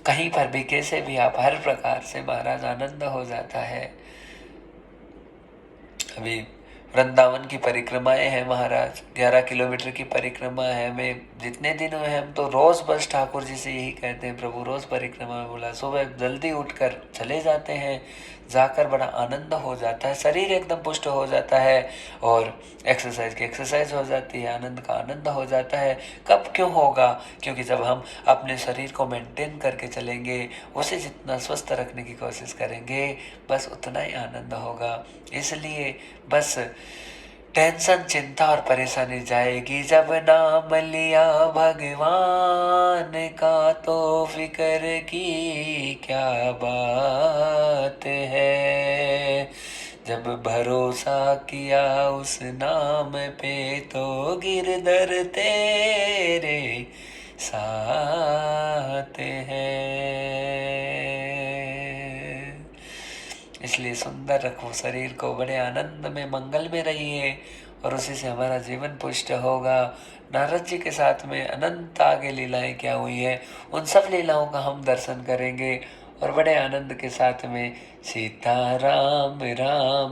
कहीं पर भी कैसे भी आप हर प्रकार से महाराज आनंद हो जाता है। अभी वृंदावन की परिक्रमाएं हैं महाराज, 11 किलोमीटर की परिक्रमा है। हमें जितने दिन हुए हम तो रोज बस ठाकुर जी से यही कहते हैं, प्रभु रोज परिक्रमा में बोला, सुबह जल्दी उठकर चले जाते हैं, जाकर बड़ा आनंद हो जाता है, शरीर एकदम पुष्ट हो जाता है, और एक्सरसाइज की एक्सरसाइज हो जाती है, आनंद का आनंद हो जाता है। कब क्यों होगा? क्योंकि जब हम अपने शरीर को मेंटेन करके चलेंगे, उसे जितना स्वस्थ रखने की कोशिश करेंगे, बस उतना ही आनंद होगा। इसलिए बस टेंशन चिंता और परेशानी जाएगी जब नाम लिया भगवान का, तो फिक्र की क्या बात है। जब भरोसा किया उस नाम पे तो गिरधर तेरे साथ है। इसलिए सुंदर रखो शरीर को, बड़े आनंद में मंगल में रहिए, और उसी से हमारा जीवन पुष्ट होगा। नारद जी के साथ में अनंत आगे लीलाएं क्या हुई है, उन सब लीलाओं का हम दर्शन करेंगे, और बड़े आनंद के साथ में सीता राम राम